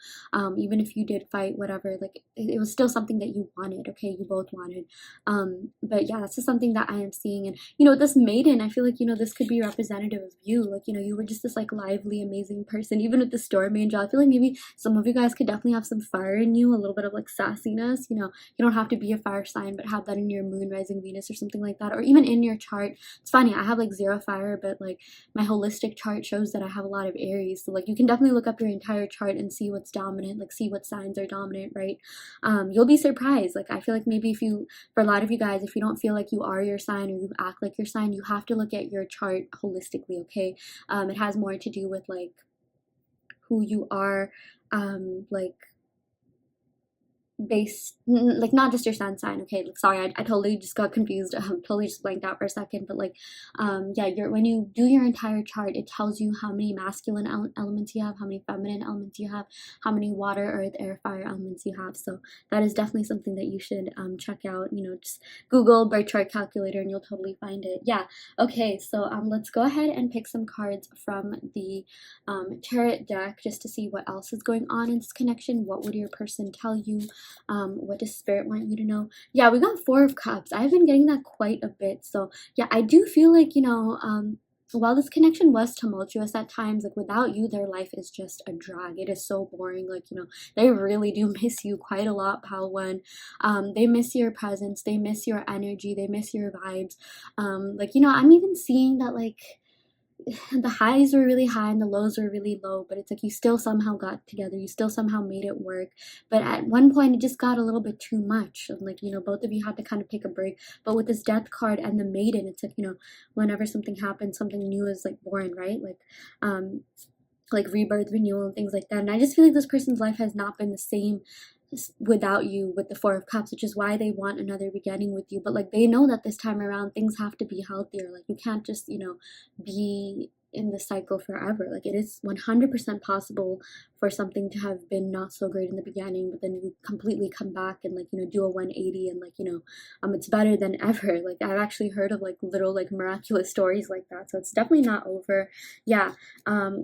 Speaker 1: Even if you did fight, whatever, like, it was still something that you wanted. Okay, you both wanted. But yeah, that's just something that I am seeing. And, you know, this maiden, I feel like, you know, this could be represented representative of you. Like, you know, you were just this like lively, amazing person. Even with the storm angel, I feel like maybe some of you guys could definitely have some fire in you, a little bit of like sassiness. You know, you don't have to be a fire sign, but have that in your moon, rising, Venus, or something like that, or even in your chart. It's funny, I have like 0 fire, but like my holistic chart shows that I have a lot of Aries. So like you can definitely look up your entire chart and see what's dominant, like see what signs are dominant, right? You'll be surprised. Like I feel like maybe for a lot of you guys, if you don't feel like you are your sign or you act like your sign, you have to look at your chart holistically, okay? It has more to do with like who you are, like based, like not just your sun sign, okay? Like sorry, I totally just got confused, totally just blanked out for a second, but like yeah, when you do your entire chart, it tells you how many masculine elements you have, how many feminine elements you have, how many water, earth, air, fire elements you have. So that is definitely something that you should check out. You know, just Google birth chart calculator and you'll totally find it. Yeah, okay, so let's go ahead and pick some cards from the tarot deck just to see what else is going on in this connection. What would your person tell you? What does spirit want you to know? Yeah, we got 4 of Cups. I've been getting that quite a bit. So yeah, I do feel like, you know, while this connection was tumultuous at times, like without you, their life is just a drag. It is so boring. Like, you know, they really do miss you quite a lot, Pal One. They miss your presence. They miss your energy. They miss your vibes. Like, you know, I'm even seeing that like the highs were really high and the lows were really low, but it's like you still somehow got together, you still somehow made it work. But at one point it just got a little bit too much, and like, you know, both of you had to kind of take a break. But with this Death card and the Maiden, it's like, you know, whenever something happens, something new is like born, right? Like rebirth, renewal, and things like that. And I just feel like this person's life has not been the same without you with the 4 of Cups, which is why they want another beginning with you. But like they know that this time around things have to be healthier. Like you can't just, you know, be in the cycle forever. Like it is 100% possible for something to have been not so great in the beginning, but then you completely come back and like, you know, do a 180 and like, you know, it's better than ever. Like I've actually heard of like little like miraculous stories like that. So it's definitely not over. Yeah.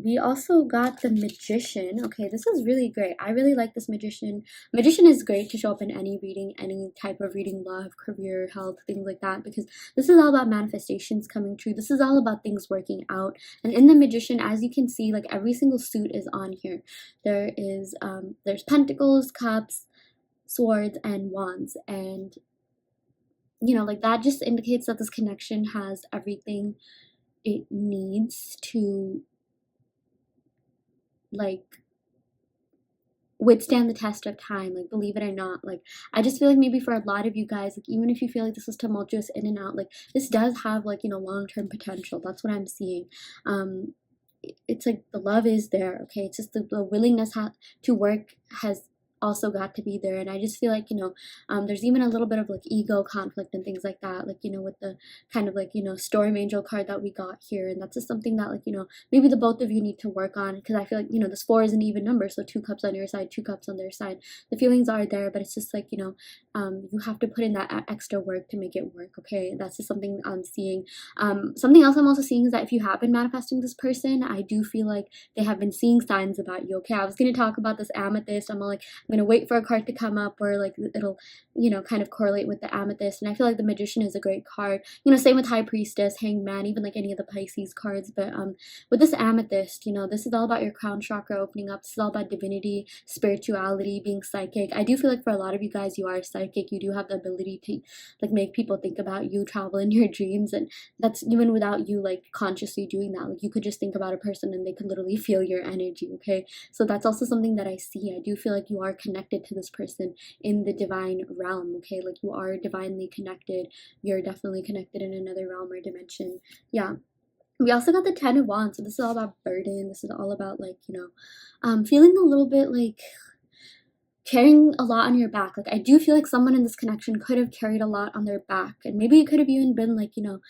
Speaker 1: We also got the Magician. Okay, this is really great. I really like this Magician. Magician is great to show up in any reading, any type of reading, love, career, health, things like that, because this is all about manifestations coming true. This is all about things working out. And in the Magician, as you can see, like every single suit is on here. There is there's pentacles, cups, swords, and wands. And you know, like that just indicates that this connection has everything it needs to like withstand the test of time, like believe it or not. Like I just feel like maybe for a lot of you guys, like even if you feel like this is tumultuous in and out, like this does have like, you know, long-term potential. That's what I'm seeing. It's like the love is there, okay? It's just the willingness to work has also got to be there. And I just feel like, you know, there's even a little bit of like ego conflict and things like that, like, you know, with the kind of like, you know, storm angel card that we got here. And that's just something that like, you know, maybe the both of you need to work on, because I feel like, you know, this 4 is an even number, so 2 cups on your side, 2 cups on their side. The feelings are there, but it's just like, you know, you have to put in that extra work to make it work, okay? That's just something I'm seeing. Something else I'm also seeing is that if you have been manifesting this person, I do feel like they have been seeing signs about you, okay? I was going to talk about this Amethyst. I'm like, I'm gonna wait for a card to come up where like it'll, you know, kind of correlate with the Amethyst. And I feel like the Magician is a great card, you know, same with High Priestess, Hangman, even like any of the Pisces cards. But with this Amethyst, you know, this is all about your crown chakra opening up. This is all about divinity, spirituality, being psychic. I do feel like for a lot of you guys, you are psychic. You do have the ability to like make people think about you, travel in your dreams, and that's even without you like consciously doing that. Like you could just think about a person and they could literally feel your energy, okay? So that's also something that I see. I do feel like you are connected to this person in the divine realm, okay? Like you are divinely connected. You're definitely connected in another realm or dimension. Yeah. We also got the 10 of Wands. So this is all about burden. This is all about like, you know, feeling a little bit like carrying a lot on your back. Like I do feel like someone in this connection could have carried a lot on their back, and maybe it could have even been like, you know,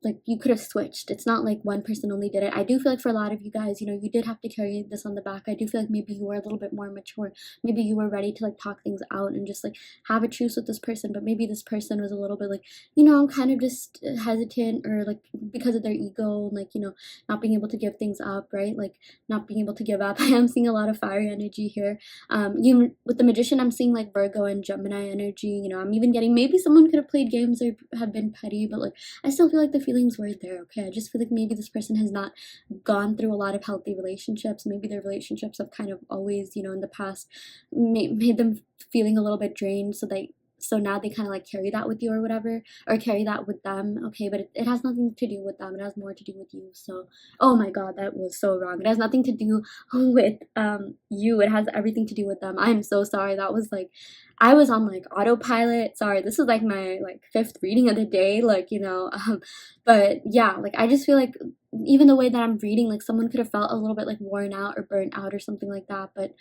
Speaker 1: like you could have switched. It's not like one person only did it. I do feel like for a lot of you guys, you know, you did have to carry this on the back. I do feel like maybe you were a little bit more mature. Maybe you were ready to like talk things out and just like have a truce with this person, but maybe this person was a little bit like, you know, kind of just hesitant, or like because of their ego, like, you know, not being able to give things up, right? Like not being able to give up. I am seeing a lot of fiery energy here. Even with the Magician, I'm seeing like Virgo and Gemini energy. You know, I'm even getting maybe someone could have played games or have been petty, but like I still feel like the feelings feelings were there, okay? I just feel like maybe this person has not gone through a lot of healthy relationships. Maybe their relationships have kind of always, you know, in the past made them feeling a little bit drained, so now they kind of like carry that with you or whatever, or carry that with them, okay? But it has nothing to do with them, it has more to do with you. So, oh my god, that was so wrong. It has nothing to do with you, it has everything to do with them. I'm so sorry. That was like, I was on like autopilot. Sorry, this is like my like 5th reading of the day, like, you know. But yeah, like I just feel like even the way that I'm reading, like someone could have felt a little bit like worn out or burnt out or something like that. But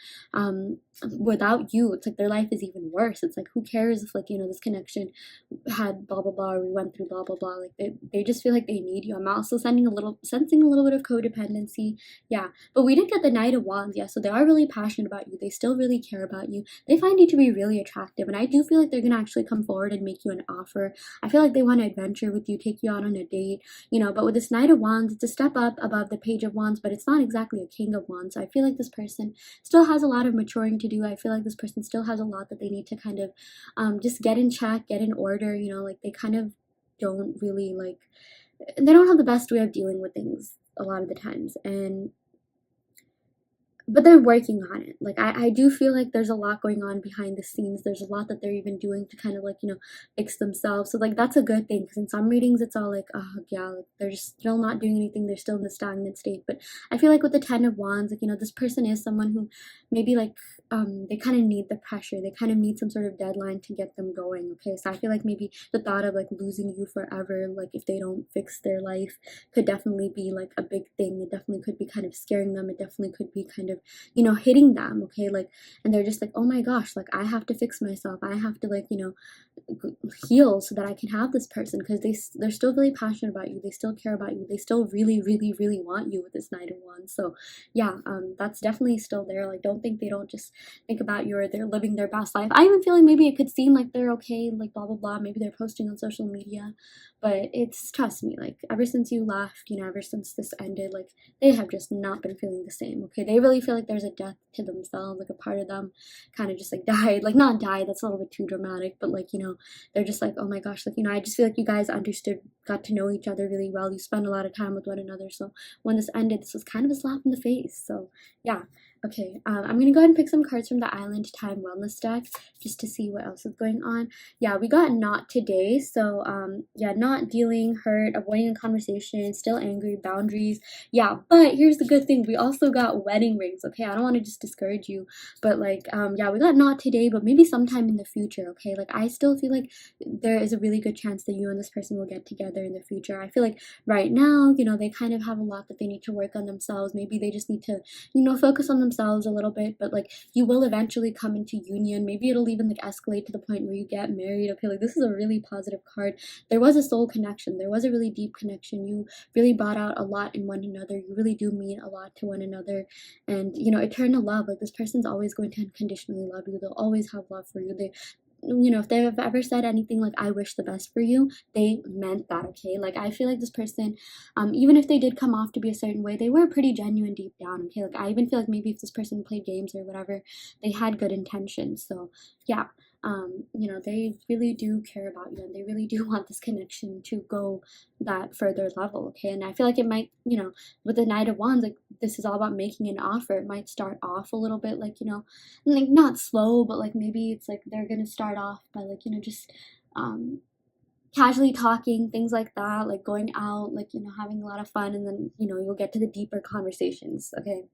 Speaker 1: without you, it's like their life is even worse. It's like, who cares if, like, you know, this connection had blah blah blah, or we went through blah blah blah. Like they just feel like they need you. I'm also sensing a little bit of codependency. Yeah, but we did get the Knight of Wands. Yeah, so they are really passionate about you. They still really care about you. They find you to be really attractive, and I do feel like they're gonna actually come forward and make you an offer. I feel like they want to adventure with you, take you out on a date, you know. But with this Knight of Wands, it's a step up above the Page of Wands, but it's not exactly a King of Wands. So I feel like this person still has a lot of maturing to do. I feel like this person still has a lot that they need to kind of just get in check, get in order, you know. Like they kind of don't really like, they don't have the best way of dealing with things a lot of the times, but they're working on it. Like I do feel like there's a lot going on behind the scenes. There's a lot that they're even doing to kind of like, you know, fix themselves. So like that's a good thing, because in some readings it's all like, oh yeah, like they're just still not doing anything, they're still in the stagnant state. But I feel like with the 10 of Wands, like, you know, this person is someone who maybe like they kind of need the pressure, they kind of need some sort of deadline to get them going, okay? So I feel like maybe the thought of like losing you forever, like if they don't fix their life, could definitely be like a big thing. It definitely could be kind of scaring them. It definitely could be kind of, you know, hitting them, okay? Like, and they're just like, oh my gosh, like I have to fix myself, I have to, like, you know, heal so that I can have this person, because they're still really passionate about you, they still care about you, they still really really really want you with this Knight of Wands. So yeah, that's definitely still there. Like, don't think they don't just think about you, or they're living their best life. I even feel like maybe it could seem like they're okay, like blah blah blah, maybe they're posting on social media, but it's, trust me, like ever since you left, you know, ever since this ended, like they have just not been feeling the same, okay? They really feel like there's a death to themselves, like a part of them kind of just like died, like not died, that's a little bit too dramatic, but like, you know, they're just like, oh my gosh, like, you know, I just feel like you guys understood, got to know each other really well, you spend a lot of time with one another. So when this ended, this was kind of a slap in the face. So yeah. Okay, I'm gonna go ahead and pick some cards from the Island Time Wellness deck just to see what else is going on. Yeah, we got not today. So yeah, not dealing, hurt, avoiding a conversation, still angry, boundaries. Yeah, but here's the good thing, we also got wedding rings. Okay, I don't want to just discourage you, but like yeah, we got not today, but maybe sometime in the future. Okay, like I still feel like there is a really good chance that you and this person will get together in the future. I feel like right now, you know, they kind of have a lot that they need to work on themselves. Maybe they just need to, you know, focus on themselves a little bit, but like you will eventually come into union. Maybe it'll even like escalate to the point where you get married. Okay, like this is a really positive card. There was a soul connection, there was a really deep connection, you really brought out a lot in one another, you really do mean a lot to one another. And you know, eternal love, like this person's always going to unconditionally love you, they'll always have love for you. They, you know, if they've ever said anything like I wish the best for you, they meant that, okay? Like I feel like this person, even if they did come off to be a certain way, they were pretty genuine deep down, okay? Like I even feel like maybe if this person played games or whatever, they had good intentions. So yeah, you know, they really do care about you, and they really do want this connection to go that further level, okay? And I feel like it might, you know, with the Knight of Wands, like this is all about making an offer. It might start off a little bit like, you know, like not slow, but like maybe it's like they're gonna start off by like, you know, just casually talking, things like that, like going out, like, you know, having a lot of fun, and then, you know, you'll get to the deeper conversations, okay?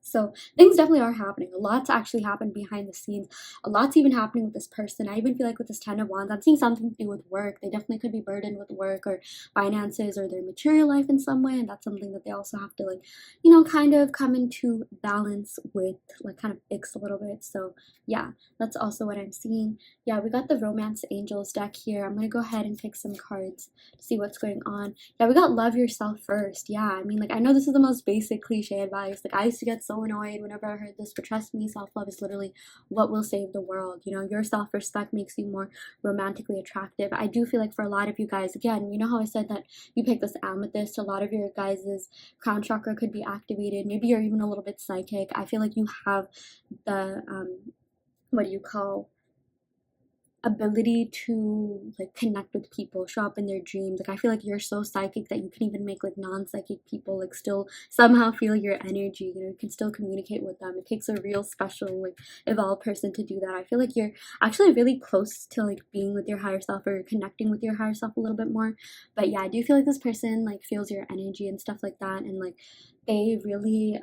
Speaker 1: So things definitely are happening. A lot's actually happened behind the scenes. A lot's even happening with this person. I even feel like with this 10 of Wands, I'm seeing something to do with work. They definitely could be burdened with work or finances or their material life in some way. And that's something that they also have to, like, you know, kind of come into balance with, like kind of fix a little bit. So yeah, that's also what I'm seeing. Yeah, we got the Romance Angels deck here. I'm going to go ahead and pick some cards to see what's going on. Yeah, we got love yourself first. Yeah, I mean, like, I know this is the most basic cliche advice. Like, I used to get so annoyed whenever I heard this, but trust me, self-love is literally what will save the world. You know, your self-respect makes you more romantically attractive. I do feel like for a lot of you guys, again, you know how I said that you pick this Amethyst, a lot of your guys' crown chakra could be activated. Maybe you're even a little bit psychic. I feel like you have the, what do you call, ability to like connect with people, show up in their dreams. Like I feel like you're so psychic that you can even make like non-psychic people like still somehow feel your energy. You know, you can still communicate with them. It takes a real special like evolved person to do that. I feel like you're actually really close to like being with your higher self or connecting with your higher self a little bit more. But yeah, I do feel like this person like feels your energy and stuff like that, and like they really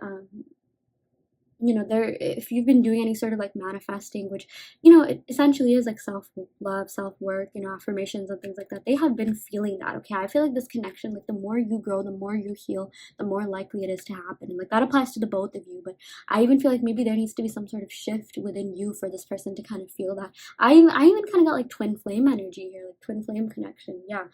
Speaker 1: you know, they're if you've been doing any sort of like manifesting, which you know it essentially is like self-love, self-worth, you know, affirmations and things like that, they have been feeling that. Okay, I feel like this connection, like the more you grow, the more you heal, the more likely it is to happen, and like that applies to the both of you. But I even feel like maybe there needs to be some sort of shift within you for this person to kind of feel that. I even kind of got like twin flame energy here, like twin flame connection. Yeah,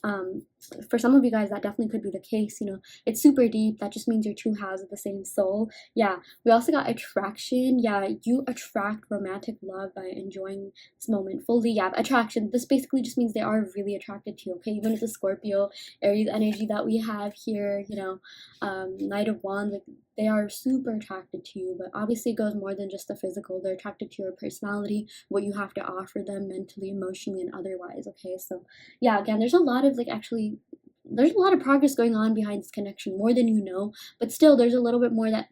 Speaker 1: um for some of you guys that definitely could be the case. You know, it's super deep. That just means you're two halves of the same soul. Yeah, we also got attraction. Yeah, you attract romantic love by enjoying this moment fully. Yeah, attraction. This basically just means they are really attracted to you. Okay, even with the Scorpio, Aries energy that we have here, you know, Knight of Wands, like they are super attracted to you. But obviously, it goes more than just the physical. They're attracted to your personality, what you have to offer them mentally, emotionally, and otherwise. Okay, so yeah, again, there's a lot of like actually there's a lot of progress going on behind this connection, more than you know, but still there's a little bit more that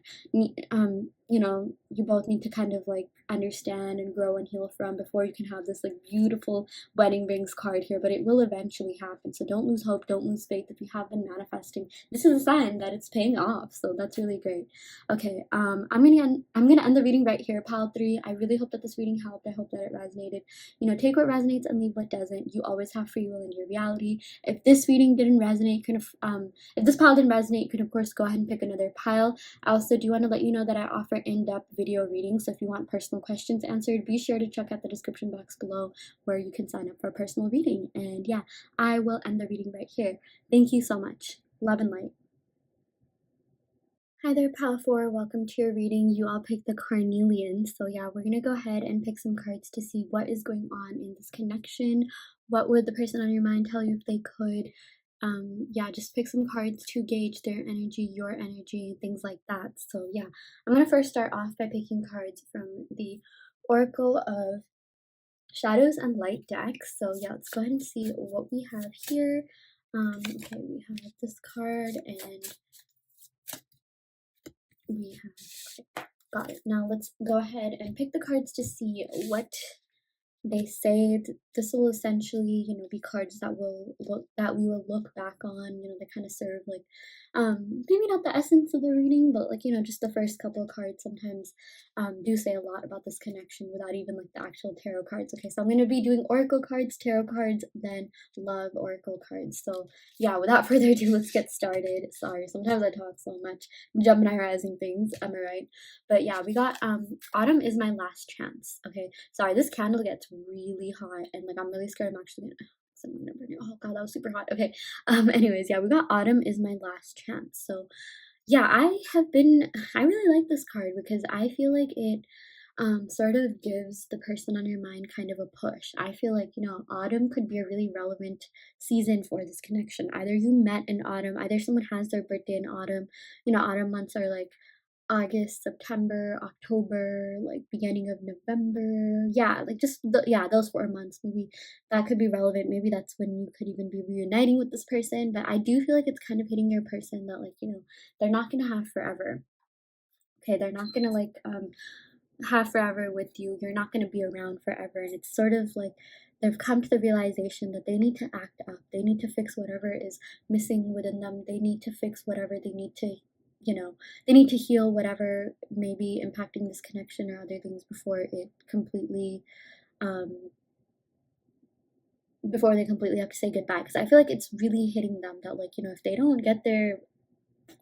Speaker 1: you know, you both need to kind of like understand and grow and heal from before you can have this like beautiful wedding rings card here. But it will eventually happen, so don't lose hope, don't lose faith. If you have been manifesting, this is a sign that it's paying off, so that's really great. Okay, I'm gonna end the reading right here, pile 3. I really hope that this reading helped. I hope that it resonated. You know, take what resonates and leave what doesn't. You always have free will in your reality. If this reading didn't resonate, if this pile didn't resonate, you can of course go ahead and pick another pile. I also do want to let you know that I offer in-depth video readings, so if you want personal questions answered, be sure to check out the description box below where you can sign up for a personal reading. And yeah, I will end the reading right here. Thank you so much. Love and light. Hi there, Pal 4. Welcome to your reading. You all picked the Carnelian. So yeah, we're gonna go ahead and pick some cards to see what is going on in this connection. What would the person on your mind tell you if they could? Yeah, just pick some cards to gauge their energy, your energy, things like that. So yeah, I'm gonna first start off by picking cards from the Oracle of Shadows and Light deck. So yeah, let's go ahead and see what we have here. Okay, we have this card and we have got it. Now let's go ahead and pick the cards to see what they say. This will essentially, you know, be cards that we will look back on. You know, they kind of serve like maybe not the essence of the reading, but like, you know, just the first couple of cards sometimes do say a lot about this connection without even like the actual tarot cards. Okay, so I'm going to be doing oracle cards, tarot cards, then love oracle cards. So yeah, without further ado, let's get started. Sorry, sometimes I talk so much, Gemini rising things, am I right? But yeah, we got autumn is my last chance. Okay, sorry, this candle gets really hot and like I'm really scared I'm actually gonna something gonna burn it. Oh god, that was super hot. Okay, anyways, yeah, we got autumn is my last chance. So yeah, I really like this card because I feel like it sort of gives the person on your mind kind of a push. I feel like, you know, autumn could be a really relevant season for this connection. Either you met in autumn, either someone has their birthday in autumn. You know, autumn months are like August, September, October, like beginning of November. Yeah, like just yeah, those 4 months. Maybe that could be relevant. Maybe that's when you could even be reuniting with this person. But I do feel like it's kind of hitting your person that like, you know, they're not gonna have forever. Okay, they're not gonna like have forever with you. You're not gonna be around forever. And it's sort of like they've come to the realization that they need to act up. They need to fix whatever is missing within them. They need to fix whatever they need to, you know, they need to heal whatever may be impacting this connection or other things before it completely before they completely have to say goodbye. Because I feel like it's really hitting them that like, you know, if they don't get their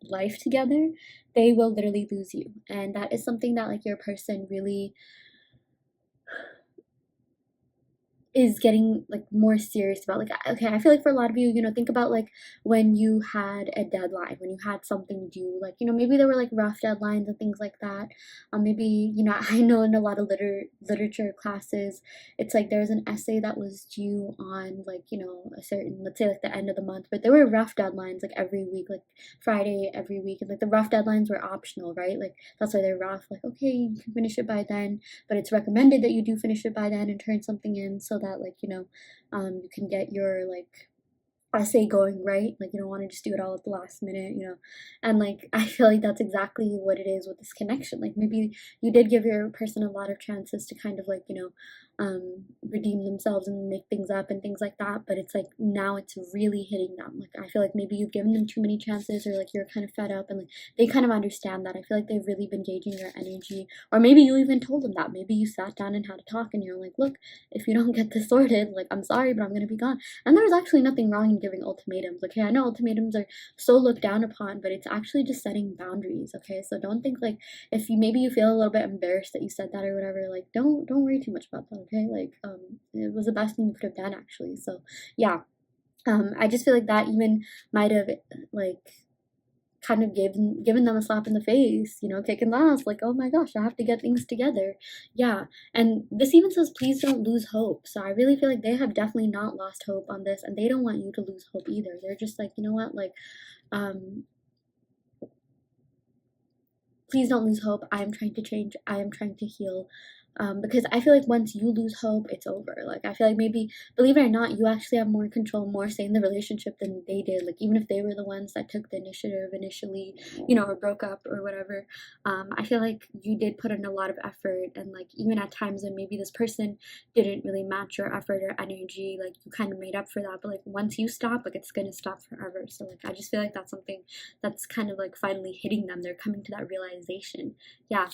Speaker 1: life together, they will literally lose you. And that is something that like your person really is getting like more serious about. Like, okay, I feel like for a lot of you, you know, think about like when you had a deadline, when you had something due, like, you know, maybe there were like rough deadlines and things like that. Maybe, you know, I know in a lot of literature classes, it's like there was an essay that was due on like, you know, a certain, let's say like the end of the month, but there were rough deadlines like every week, like Friday every week, and like the rough deadlines were optional, right? Like that's why they're rough, like okay, you can finish it by then, but it's recommended that you do finish it by then and turn something in so that, like, you know, you can get your, like, essay going right. Like, you don't want to just do it all at the last minute, you know. And like, I feel like that's exactly what it is with this connection. Like, maybe you did give your person a lot of chances to kind of, like, you know, redeem themselves and make things up and things like that, but it's like now it's really hitting them. Like, I feel like maybe you've given them too many chances, or like you're kind of fed up, and like they kind of understand that. I feel like they've really been gauging your energy, or maybe you even told them that. Maybe you sat down and had a talk and you're like, look, if you don't get this sorted, like, I'm sorry, but I'm gonna be gone. And there's actually nothing wrong in giving ultimatums. Okay, I know ultimatums are so looked down upon, but it's actually just setting boundaries. Okay, so don't think like, if you maybe you feel a little bit embarrassed that you said that or whatever, like, don't worry too much about that. Okay, like, it was the best thing you could have done, actually. So yeah, I just feel like that even might have, like, kind of given them a slap in the face, you know, kicking the ass, like, oh my gosh, I have to get things together. Yeah, and this even says, please don't lose hope. So I really feel like they have definitely not lost hope on this, and they don't want you to lose hope either. They're just like, you know what, like, please don't lose hope. I am trying to change. I am trying to heal. Because I feel like once you lose hope, it's over. Like, I feel like maybe, believe it or not, you actually have more control, more say in the relationship than they did. Like, even if they were the ones that took the initiative initially, you know, or broke up or whatever, I feel like you did put in a lot of effort. And like, even at times when maybe this person didn't really match your effort or energy, like, you kind of made up for that. But like, once you stop, like, it's gonna stop forever. So like, I just feel like that's something that's kind of like finally hitting them. They're coming to that realization. Yeah.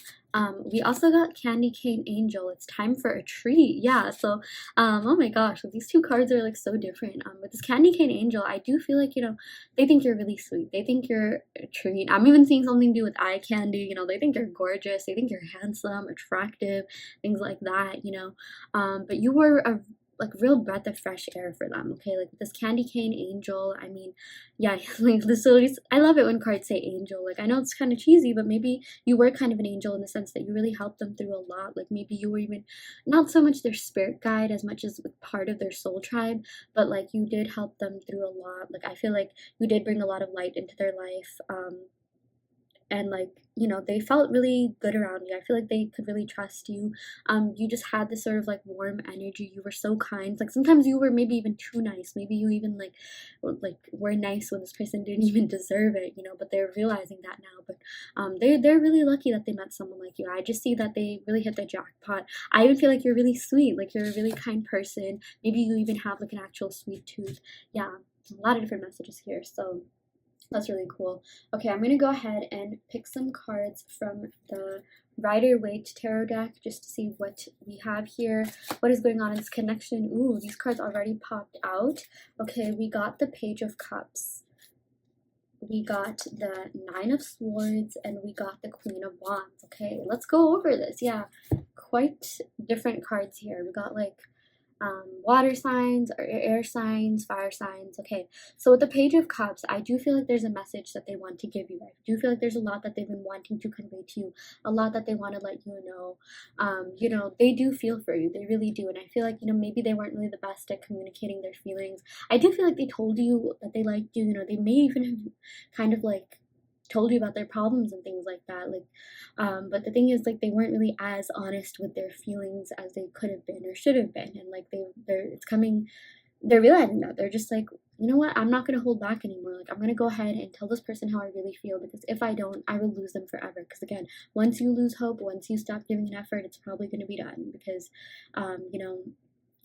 Speaker 1: We also got Candy Cane Angel. It's time for a treat. Yeah, so oh my gosh, these two cards are like so different. With this Candy Cane Angel, I do feel like, you know, they think you're really sweet. They think you're a treat. I'm even seeing something to do with eye candy, you know, they think you're gorgeous, they think you're handsome, attractive, things like that, you know. But you were a like real breath of fresh air for them. Okay, like this Candy Cane Angel, I mean, yeah, like this, I love it when cards say angel. Like, I know it's kind of cheesy, but maybe you were kind of an angel in the sense that you really helped them through a lot. Like, maybe you were even not so much their spirit guide as much as like part of their soul tribe, but like you did help them through a lot. Like, I feel like you did bring a lot of light into their life. And like, you know, they felt really good around you. I feel like they could really trust you. You just had this sort of like warm energy. You were so kind. Like, sometimes you were maybe even too nice. Maybe you even like were nice when this person didn't even deserve it, you know, but they're realizing that now. But they're really lucky that they met someone like you. I just see that they really hit the jackpot. I even feel like you're really sweet. Like, you're a really kind person. Maybe you even have like an actual sweet tooth. Yeah, a lot of different messages here. So that's really cool. Okay, I'm going to go ahead and pick some cards from the Rider-Waite tarot deck just to see what we have here. What is going on in this connection? Ooh, these cards already popped out. Okay, we got the Page of Cups. We got the Nine of Swords, and we got the Queen of Wands. Okay, let's go over this. Yeah, quite different cards here. We got like water signs or air signs, fire signs. Okay, so with the Page of Cups, I do feel like there's a message that they want to give you. I do feel like there's a lot that they've been wanting to convey to you, a lot that they want to let you know. You know, they do feel for you, they really do. And I feel like, you know, maybe they weren't really the best at communicating their feelings. I do feel like they told you that they liked you. You know, they may even have kind of like told you about their problems and things like that, like, but the thing is, like, they weren't really as honest with their feelings as they could have been or should have been. And like, they're realizing that. They're just like, you know what, I'm not going to hold back anymore. Like, I'm going to go ahead and tell this person how I really feel, because if I don't, I will lose them forever. Because again, once you lose hope, once you stop giving an effort, it's probably going to be done. Because you know,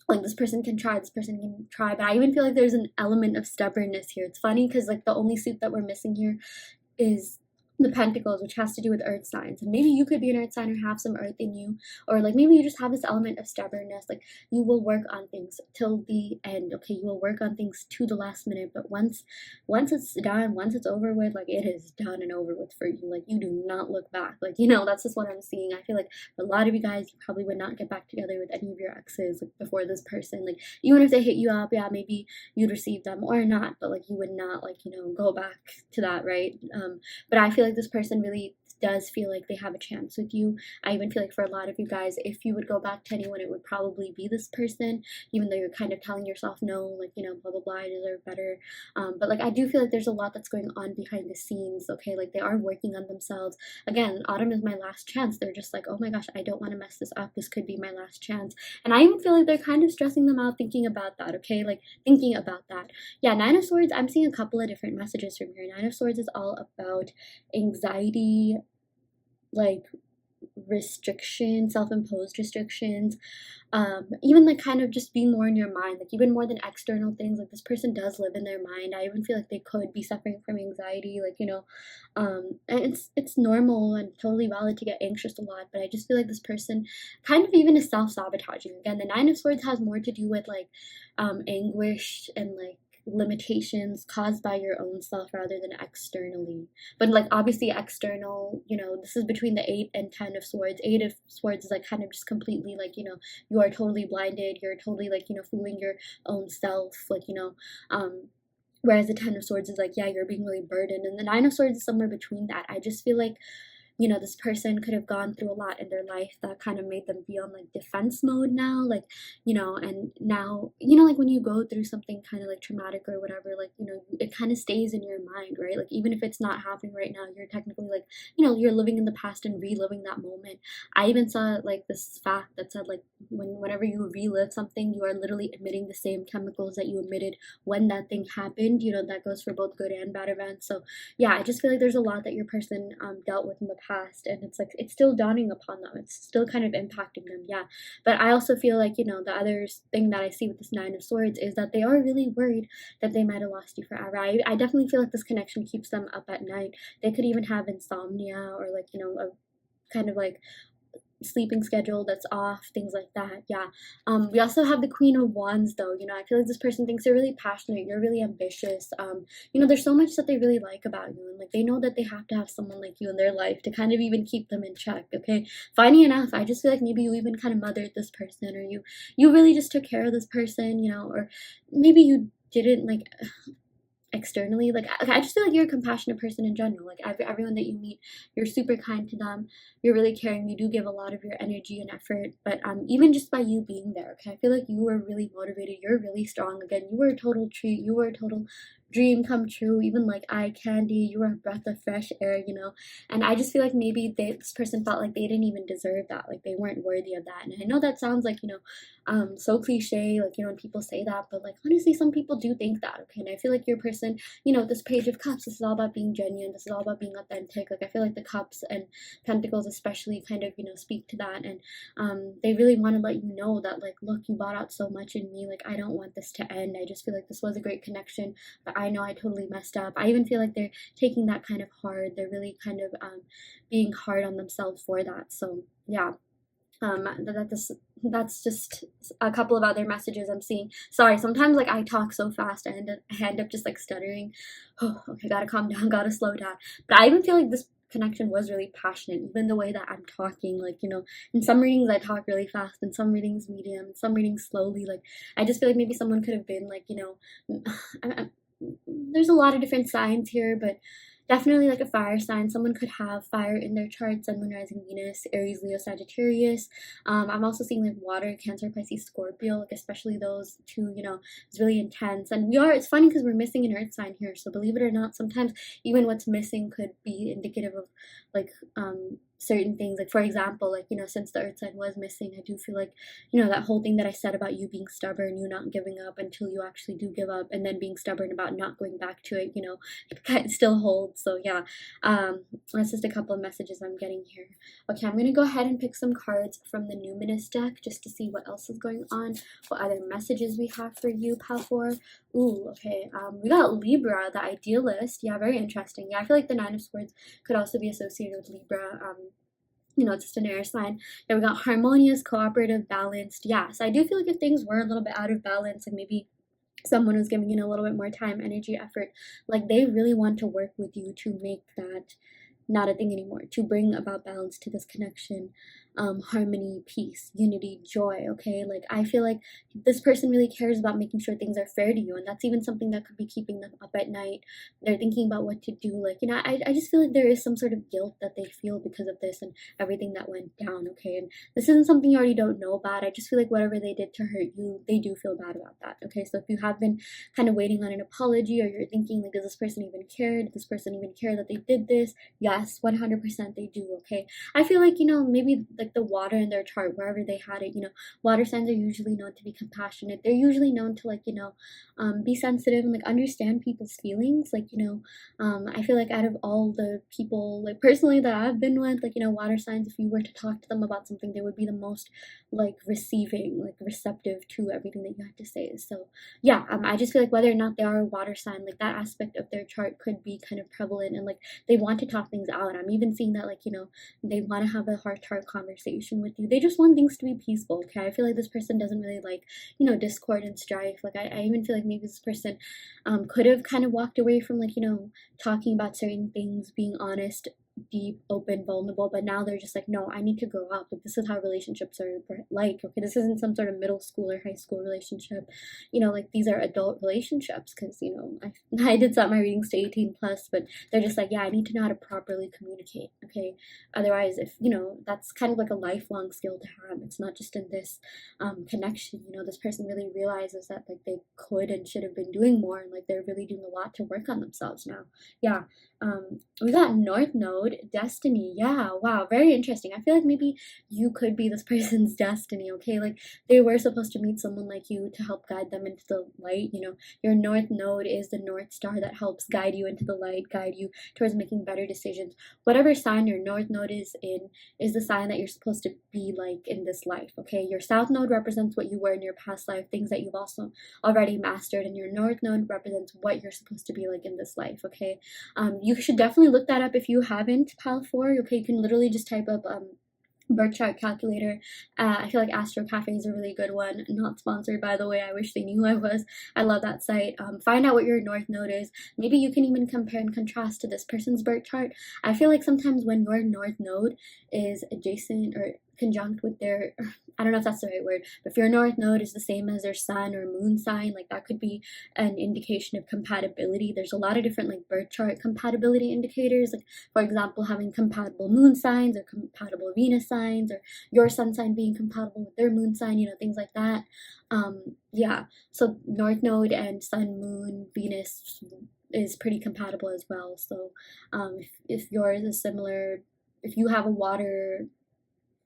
Speaker 1: like, this person can try, but I even feel like there's an element of stubbornness here. It's funny because like the only suit that we're missing here is the Pentacles, which has to do with earth signs. And maybe you could be an earth sign or have some earth in you, or like maybe you just have this element of stubbornness. Like, you will work on things till the end. Okay, you will work on things to the last minute, but once it's done, once it's over with, like, it is done and over with for you. Like, you do not look back. Like, you know, that's just what I'm seeing. I feel like a lot of you guys, you probably would not get back together with any of your exes, like, before this person. Like, even if they hit you up, yeah, maybe you'd receive them or not, but like, you would not, like, you know, go back to that, right? But I feel like this person really does feel like they have a chance with you. I even feel like for a lot of you guys, if you would go back to anyone, it would probably be this person, even though you're kind of telling yourself no, like, you know, blah blah blah, I deserve better. But like I do feel like there's a lot that's going on behind the scenes, okay? Like they are working on themselves. Again, autumn is my last chance. They're just like, oh my gosh, I don't want to mess this up. This could be my last chance. And I even feel like they're kind of stressing them out thinking about that, okay? Like thinking about that. Yeah, Nine of Swords, I'm seeing a couple of different messages from here. Nine of Swords is all about anxiety, like restrictions, self-imposed restrictions, even like kind of just being more in your mind, like even more than external things. Like this person does live in their mind. I even feel like they could be suffering from anxiety, like, you know, and it's normal and totally valid to get anxious a lot, but I just feel like this person kind of even is self-sabotaging. Again, the Nine of Swords has more to do with like anguish and like limitations caused by your own self rather than externally. But like obviously external, you know, this is between the 8 and 10 of Swords. 8 of Swords is like kind of just completely like, you know, you are totally blinded, you're totally like, you know, fooling your own self, like, you know, whereas the 10 of Swords is like, yeah, you're being really burdened, and the 9 of Swords is somewhere between that. I just feel like, you know, this person could have gone through a lot in their life that kind of made them be on like defense mode now, like, you know, and now, you know, like when you go through something kind of like traumatic or whatever, like, you know, it kind of stays in your mind, right? Like even if it's not happening right now, you're technically like, you know, you're living in the past and reliving that moment. I even saw like this fact that said like whenever you relive something, you are literally emitting the same chemicals that you emitted when that thing happened. You know, that goes for both good and bad events. So yeah, I just feel like there's a lot that your person dealt with in the past, and it's like it's still dawning upon them, it's still kind of impacting them. Yeah, but I also feel like, you know, the other thing that I see with this 9 of Swords is that they are really worried that they might have lost you forever. I definitely feel like this connection keeps them up at night. They could even have insomnia or like, you know, a kind of like sleeping schedule that's off, things like that. Yeah. We also have the Queen of Wands though. You know, I feel like this person thinks you're really passionate, you're really ambitious. You know, there's so much that they really like about you, and like they know that they have to have someone like you in their life to kind of even keep them in check. Okay, funny enough, I just feel like maybe you even kind of mothered this person, or you really just took care of this person, you know, or maybe you didn't like externally. Like I just feel like you're a compassionate person in general. Like everyone that you meet, you're super kind to them, you're really caring, you do give a lot of your energy and effort. But even just by you being there, okay, I feel like you were really motivated, you're really strong. Again, you were a total treat, you were a total dream come true, even like eye candy, you were a breath of fresh air, you know. And I just feel like maybe this person felt like they didn't even deserve that, like they weren't worthy of that. And I know that sounds like, you know, so cliche, like, you know, when people say that, but like honestly some people do think that, okay. And I feel like your person, you know, this Page of Cups, this is all about being genuine, this is all about being authentic. Like I feel like the Cups and Pentacles especially kind of, you know, speak to that. And they really want to let you know that like, look, you brought out so much in me, like I don't want this to end. I just feel like this was a great connection, but I know I totally messed up. I even feel like they're taking that kind of hard, they're really kind of being hard on themselves for that. So yeah, that's just a couple of other messages I'm seeing. Sorry, sometimes like I talk so fast and I end up just like stuttering. Oh, okay, gotta calm down, gotta slow down. But I even feel like this connection was really passionate, even the way that I'm talking. Like, you know, in some readings I talk really fast, in some readings medium, in some readings slowly. Like I just feel like maybe someone could have been like, you know, there's a lot of different signs here, but definitely like a fire sign. Someone could have fire in their chart, Sun, Moon, Rising, Venus, Aries, Leo, Sagittarius. I'm also seeing like water, Cancer, Pisces, Scorpio, like especially those two, you know, it's really intense. And it's funny because we're missing an earth sign here. So believe it or not, sometimes even what's missing could be indicative of like certain things. Like for example, like, you know, since the earth sign was missing, I do feel like, you know, that whole thing that I said about you being stubborn, you not giving up until you actually do give up, and then being stubborn about not going back to it, you know, it still holds. So yeah, that's just a couple of messages I'm getting here. Okay, I'm gonna go ahead and pick some cards from the Numinous deck just to see what else is going on, what other messages we have for you, pal. Ooh, okay, we got Libra, the idealist. Yeah, very interesting. Yeah, I feel like the Nine of Swords could also be associated with Libra. You know, it's just an air sign. Then we got harmonious, cooperative, balanced. Yeah, so I do feel like if things were a little bit out of balance and maybe someone was giving you a little bit more time, energy, effort, like they really want to work with you to make that not a thing anymore, to bring about balance to this connection. harmony, peace, unity, joy, okay? Like, I feel like this person really cares about making sure things are fair to you, and that's even something that could be keeping them up at night. They're thinking about what to do. Like, I just feel like there is some sort of guilt that they feel because of this and everything that went down, okay? And this isn't something you already don't know about. I just feel like whatever they did to hurt you, they do feel bad about that, okay? So if you have been kind of waiting on an apology, or you're thinking, like, does this person even care? Did this person even care that they did this? Yes, 100% they do, okay? I feel like, maybe like the water in their chart, wherever they had it, water signs are usually known to be compassionate. They're usually known to, like, be sensitive and, like, understand people's feelings. Like, I feel like out of all the people, like, personally that I've been with, like, water signs, if you were to talk to them about something, they would be the most, like, receiving, like, receptive to everything that you had to say. So yeah, I just feel like whether or not they are a water sign, like, that aspect of their chart could be kind of prevalent, and, like, they want to talk things out. I'm even seeing that, like, they want to have a heart-to-heart conversation with you. They just want things to be peaceful, okay? I feel like this person doesn't really like, discord and strife. Like, I even feel like maybe this person could have kind of walked away from, like, talking about certain things, being honest, deep, open, vulnerable, but now they're just like, no, I need to grow up. Like, this is how relationships are like, okay? This isn't some sort of middle school or high school relationship. Like, these are adult relationships, because, I did set my readings to 18 plus, but they're just like, yeah, I need to know how to properly communicate, okay? Otherwise, if, that's kind of like a lifelong skill to have. It's not just in this connection. This person really realizes that, like, they could and should have been doing more, and, like, they're really doing a lot to work on themselves now. Yeah. We got North Node, Destiny. Yeah, wow, very interesting. I feel like maybe you could be this person's destiny, okay? Like, they were supposed to meet someone like you to help guide them into the light. Your North Node is the North Star that helps guide you into the light, guide you towards making better decisions. Whatever sign your North Node is in is the sign that you're supposed to be like in this life, okay? Your South Node represents what you were in your past life, things that you've also already mastered, and your North Node represents what you're supposed to be like in this life, okay? You should definitely look that up if you haven't, Pal 4. Okay, you can literally just type up birth chart calculator. I feel like Astro Cafe is a really good one. Not sponsored, by the way. I wish they knew I was. I love that site. Find out what your North Node is. Maybe you can even compare and contrast to this person's birth chart. I feel like sometimes when your North Node is adjacent or conjunct with their, I don't know if that's the right word, but if your North Node is the same as their sun or moon sign, like, that could be an indication of compatibility. There's a lot of different, like, birth chart compatibility indicators, like, for example, having compatible moon signs or compatible Venus signs, or your sun sign being compatible with their moon sign, things like that. Yeah, so North Node and Sun, Moon, Venus is pretty compatible as well. So if yours is similar, if you have a water,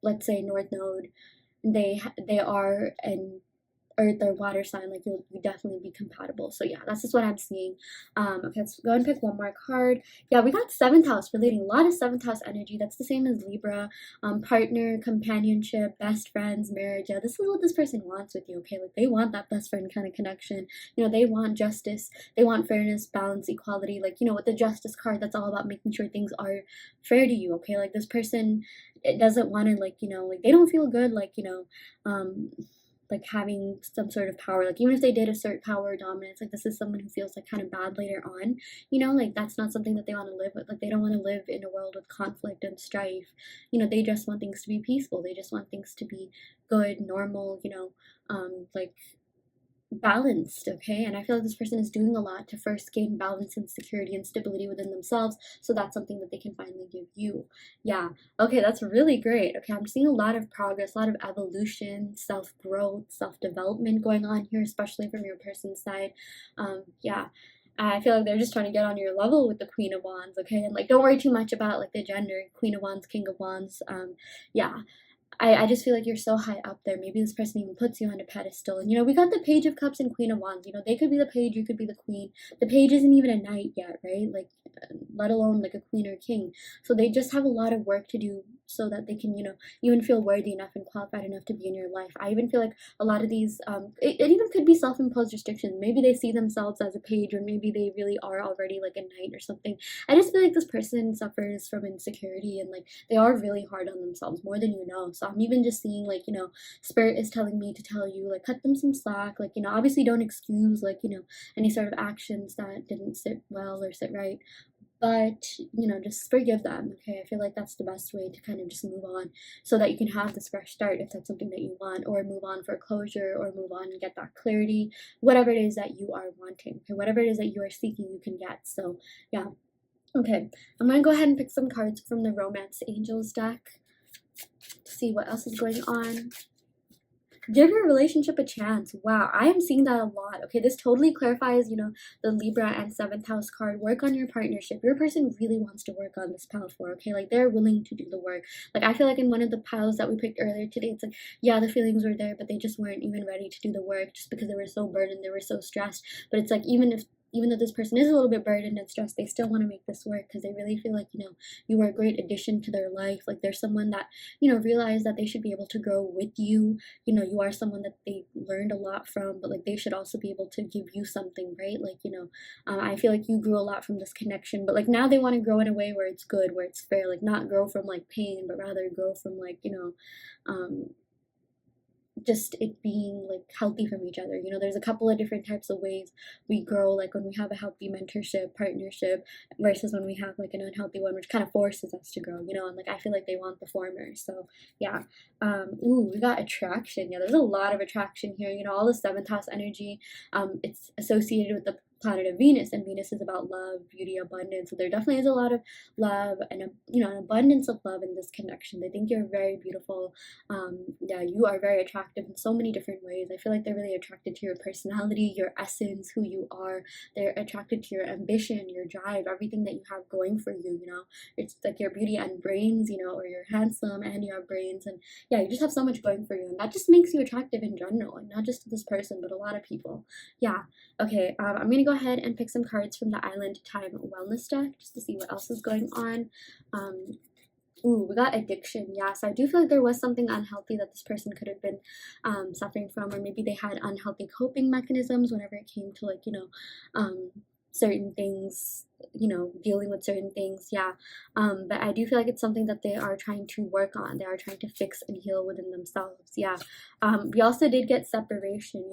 Speaker 1: let's say, North Node, they are an Earth or water sign, like, you'll definitely be compatible. So yeah, that's just what I'm seeing. Okay, let's go and pick one more card. Yeah, we got 7th house relating. A lot of 7th house energy. That's the same as Libra. Partner, companionship, best friends, marriage. Yeah, this is what this person wants with you, okay? Like, they want that best friend kind of connection. They want justice, they want fairness, balance, equality. Like, with the Justice card, that's all about making sure things are fair to you, okay? Like, this person, it doesn't want to, like, like, they don't feel good, like, like, having some sort of power. Like, even if they did assert power or dominance, like, this is someone who feels, like, kind of bad later on, like, that's not something that they want to live with. Like, they don't want to live in a world with conflict and strife. They just want things to be peaceful. They just want things to be good, normal, like, balanced, okay? And I feel like this person is doing a lot to first gain balance and security and stability within themselves, so that's something that they can finally give you. Yeah, okay, that's really great. Okay, I'm seeing a lot of progress, a lot of evolution, self-growth, self-development going on here, especially from your person's side. Yeah, I feel like they're just trying to get on your level with the Queen of Wands, okay? And, like, don't worry too much about, like, the gender, Queen of Wands, King of Wands. Yeah, I just feel like you're so high up there. Maybe this person even puts you on a pedestal. And, we got the Page of Cups and Queen of Wands. They could be the page, you could be the queen. The page isn't even a knight yet, right? Like, let alone, like, a queen or king. So they just have a lot of work to do so that they can, even feel worthy enough and qualified enough to be in your life. I even feel like a lot of these, it even could be self-imposed restrictions. Maybe they see themselves as a page, or maybe they really are already, like, a knight or something. I just feel like this person suffers from insecurity, and, like, they are really hard on themselves, more than you know. So I'm even just seeing, like, Spirit is telling me to tell you, like, cut them some slack. Like, obviously don't excuse, like, any sort of actions that didn't sit well or sit right. but just forgive them. Okay, I feel like that's the best way to kind of just move on, so that you can have this fresh start if that's something that you want, or move on for closure, or move on and get that clarity, whatever it is that you are wanting. Okay, whatever it is that you are seeking, you can get. So yeah. Okay, I'm gonna go ahead and pick some cards from the Romance Angels deck to see what else is going on. Give your relationship a chance. Wow, I am seeing that a lot. Okay, this totally clarifies, the Libra and 7th house card. Work on your partnership. Your person really wants to work on this pile 4, okay? Like, they're willing to do the work. Like, I feel like in one of the piles that we picked earlier today, it's like, yeah, the feelings were there, but they just weren't even ready to do the work just because they were so burdened, they were so stressed. But it's like, even though this person is a little bit burdened and stressed, they still want to make this work because they really feel like, you are a great addition to their life. Like, there's someone that, realize that they should be able to grow with you. You are someone that they learned a lot from, but like, they should also be able to give you something, right? Like, I feel like you grew a lot from this connection, but like, now they want to grow in a way where it's good, where it's fair, like, not grow from like pain, but rather grow from like, just it being like healthy from each other. There's a couple of different types of ways we grow, like when we have a healthy mentorship partnership versus when we have like an unhealthy one, which kind of forces us to grow, and like, I feel like they want the former. So yeah. Ooh, we got attraction. Yeah, there's a lot of attraction here. All the 7th house energy, it's associated with the planet of Venus, and Venus is about love, beauty, abundance. So there definitely is a lot of love and an abundance of love in this connection. They think you're very beautiful. Yeah, you are very attractive in so many different ways. I feel like they're really attracted to your personality, your essence, who you are. They're attracted to your ambition, your drive, everything that you have going for you. It's like your beauty and brains, or you're handsome and you have brains, and yeah, you just have so much going for you, and that just makes you attractive in general, and not just to this person, but a lot of people. Yeah. Okay, I'm gonna go ahead and pick some cards from the Island Time Wellness deck just to see what else is going on. Ooh, we got addiction. Yeah, so I do feel like there was something unhealthy that this person could have been suffering from, or maybe they had unhealthy coping mechanisms whenever it came to like, certain things, dealing with certain things. Yeah. But I do feel like it's something that they are trying to work on. They are trying to fix and heal within themselves. Yeah. We also did get separation,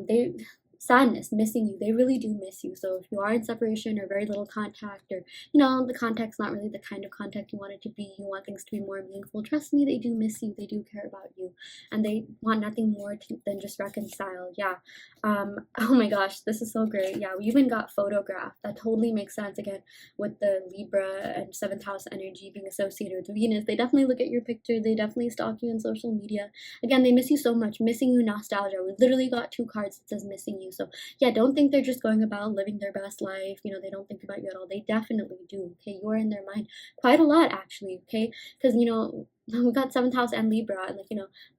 Speaker 1: they sadness, missing you. They really do miss you. So if you are in separation or very little contact, or the contact's not really the kind of contact you want it to be, you want things to be more meaningful, trust me, they do miss you. They do care about you, and they want nothing more than just reconcile. Yeah. Oh my gosh, this is so great. Yeah, we even got photographed. That totally makes sense, again, with the Libra and 7th house energy being associated with Venus. They definitely look at your picture. They definitely stalk you on social media. Again, they miss you so much. Missing you, nostalgia. We literally got 2 cards that says missing you. So yeah, don't think they're just going about living their best life. They don't think about you at all. They definitely do. Okay, you're in their mind quite a lot, actually. Okay, because we got 7th house and Libra, and like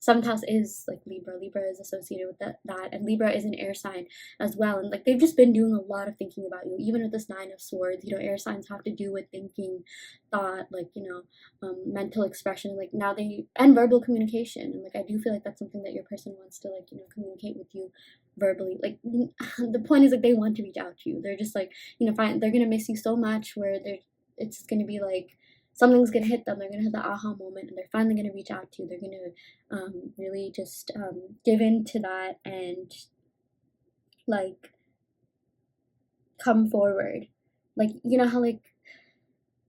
Speaker 1: 7th house is like Libra. Libra is associated with that, and Libra is an air sign as well. And like, they've just been doing a lot of thinking about you, even with this 9 of Swords. Air signs have to do with thinking, thought, like mental expression, like now and verbal communication. And like, I do feel like that's something that your person wants to like communicate with you verbally. Like, the point is like, they want to reach out to you. They're just like they're gonna miss you so much, where it's gonna be like something's gonna hit them. They're gonna have the aha moment, and they're finally gonna reach out to you. They're gonna really just give in to that, and like come forward. Like, how like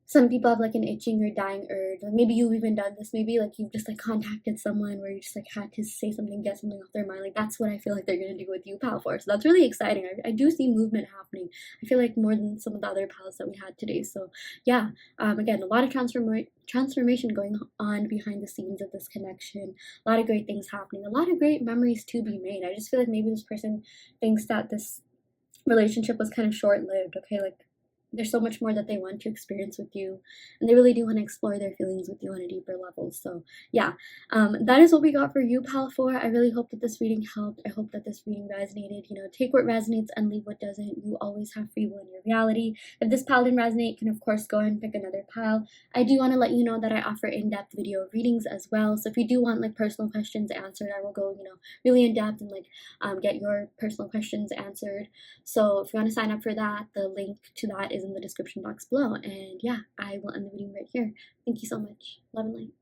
Speaker 1: some people have like an itching or dying urge. Like, maybe you've even done this. Maybe like you've just like contacted someone where you just like had to say something, get something off their mind. Like, that's what I feel like they're gonna do with you, pal 4. So that's really exciting. I do see movement happening. I feel like more than some of the other pals that we had today. So yeah, again, a lot of transformation going on behind the scenes of this connection. A lot of great things happening. A lot of great memories to be made. I just feel like maybe this person thinks that this relationship was kind of short-lived. Okay, like, there's so much more that they want to experience with you, and they really do want to explore their feelings with you on a deeper level. So yeah, that is what we got for you, pal 4. I really hope that this reading helped. I hope that this reading resonated. Take what resonates and leave what doesn't. You always have free will in your reality. If this pile didn't resonate, you can of course go ahead and pick another pile. I do want to let you know that I offer in-depth video readings as well. So if you do want like personal questions answered, I will go really in depth and like get your personal questions answered. So if you want to sign up for that, the link to that is in the description box below. And yeah, I will end the reading right here. Thank you so much. Love and light.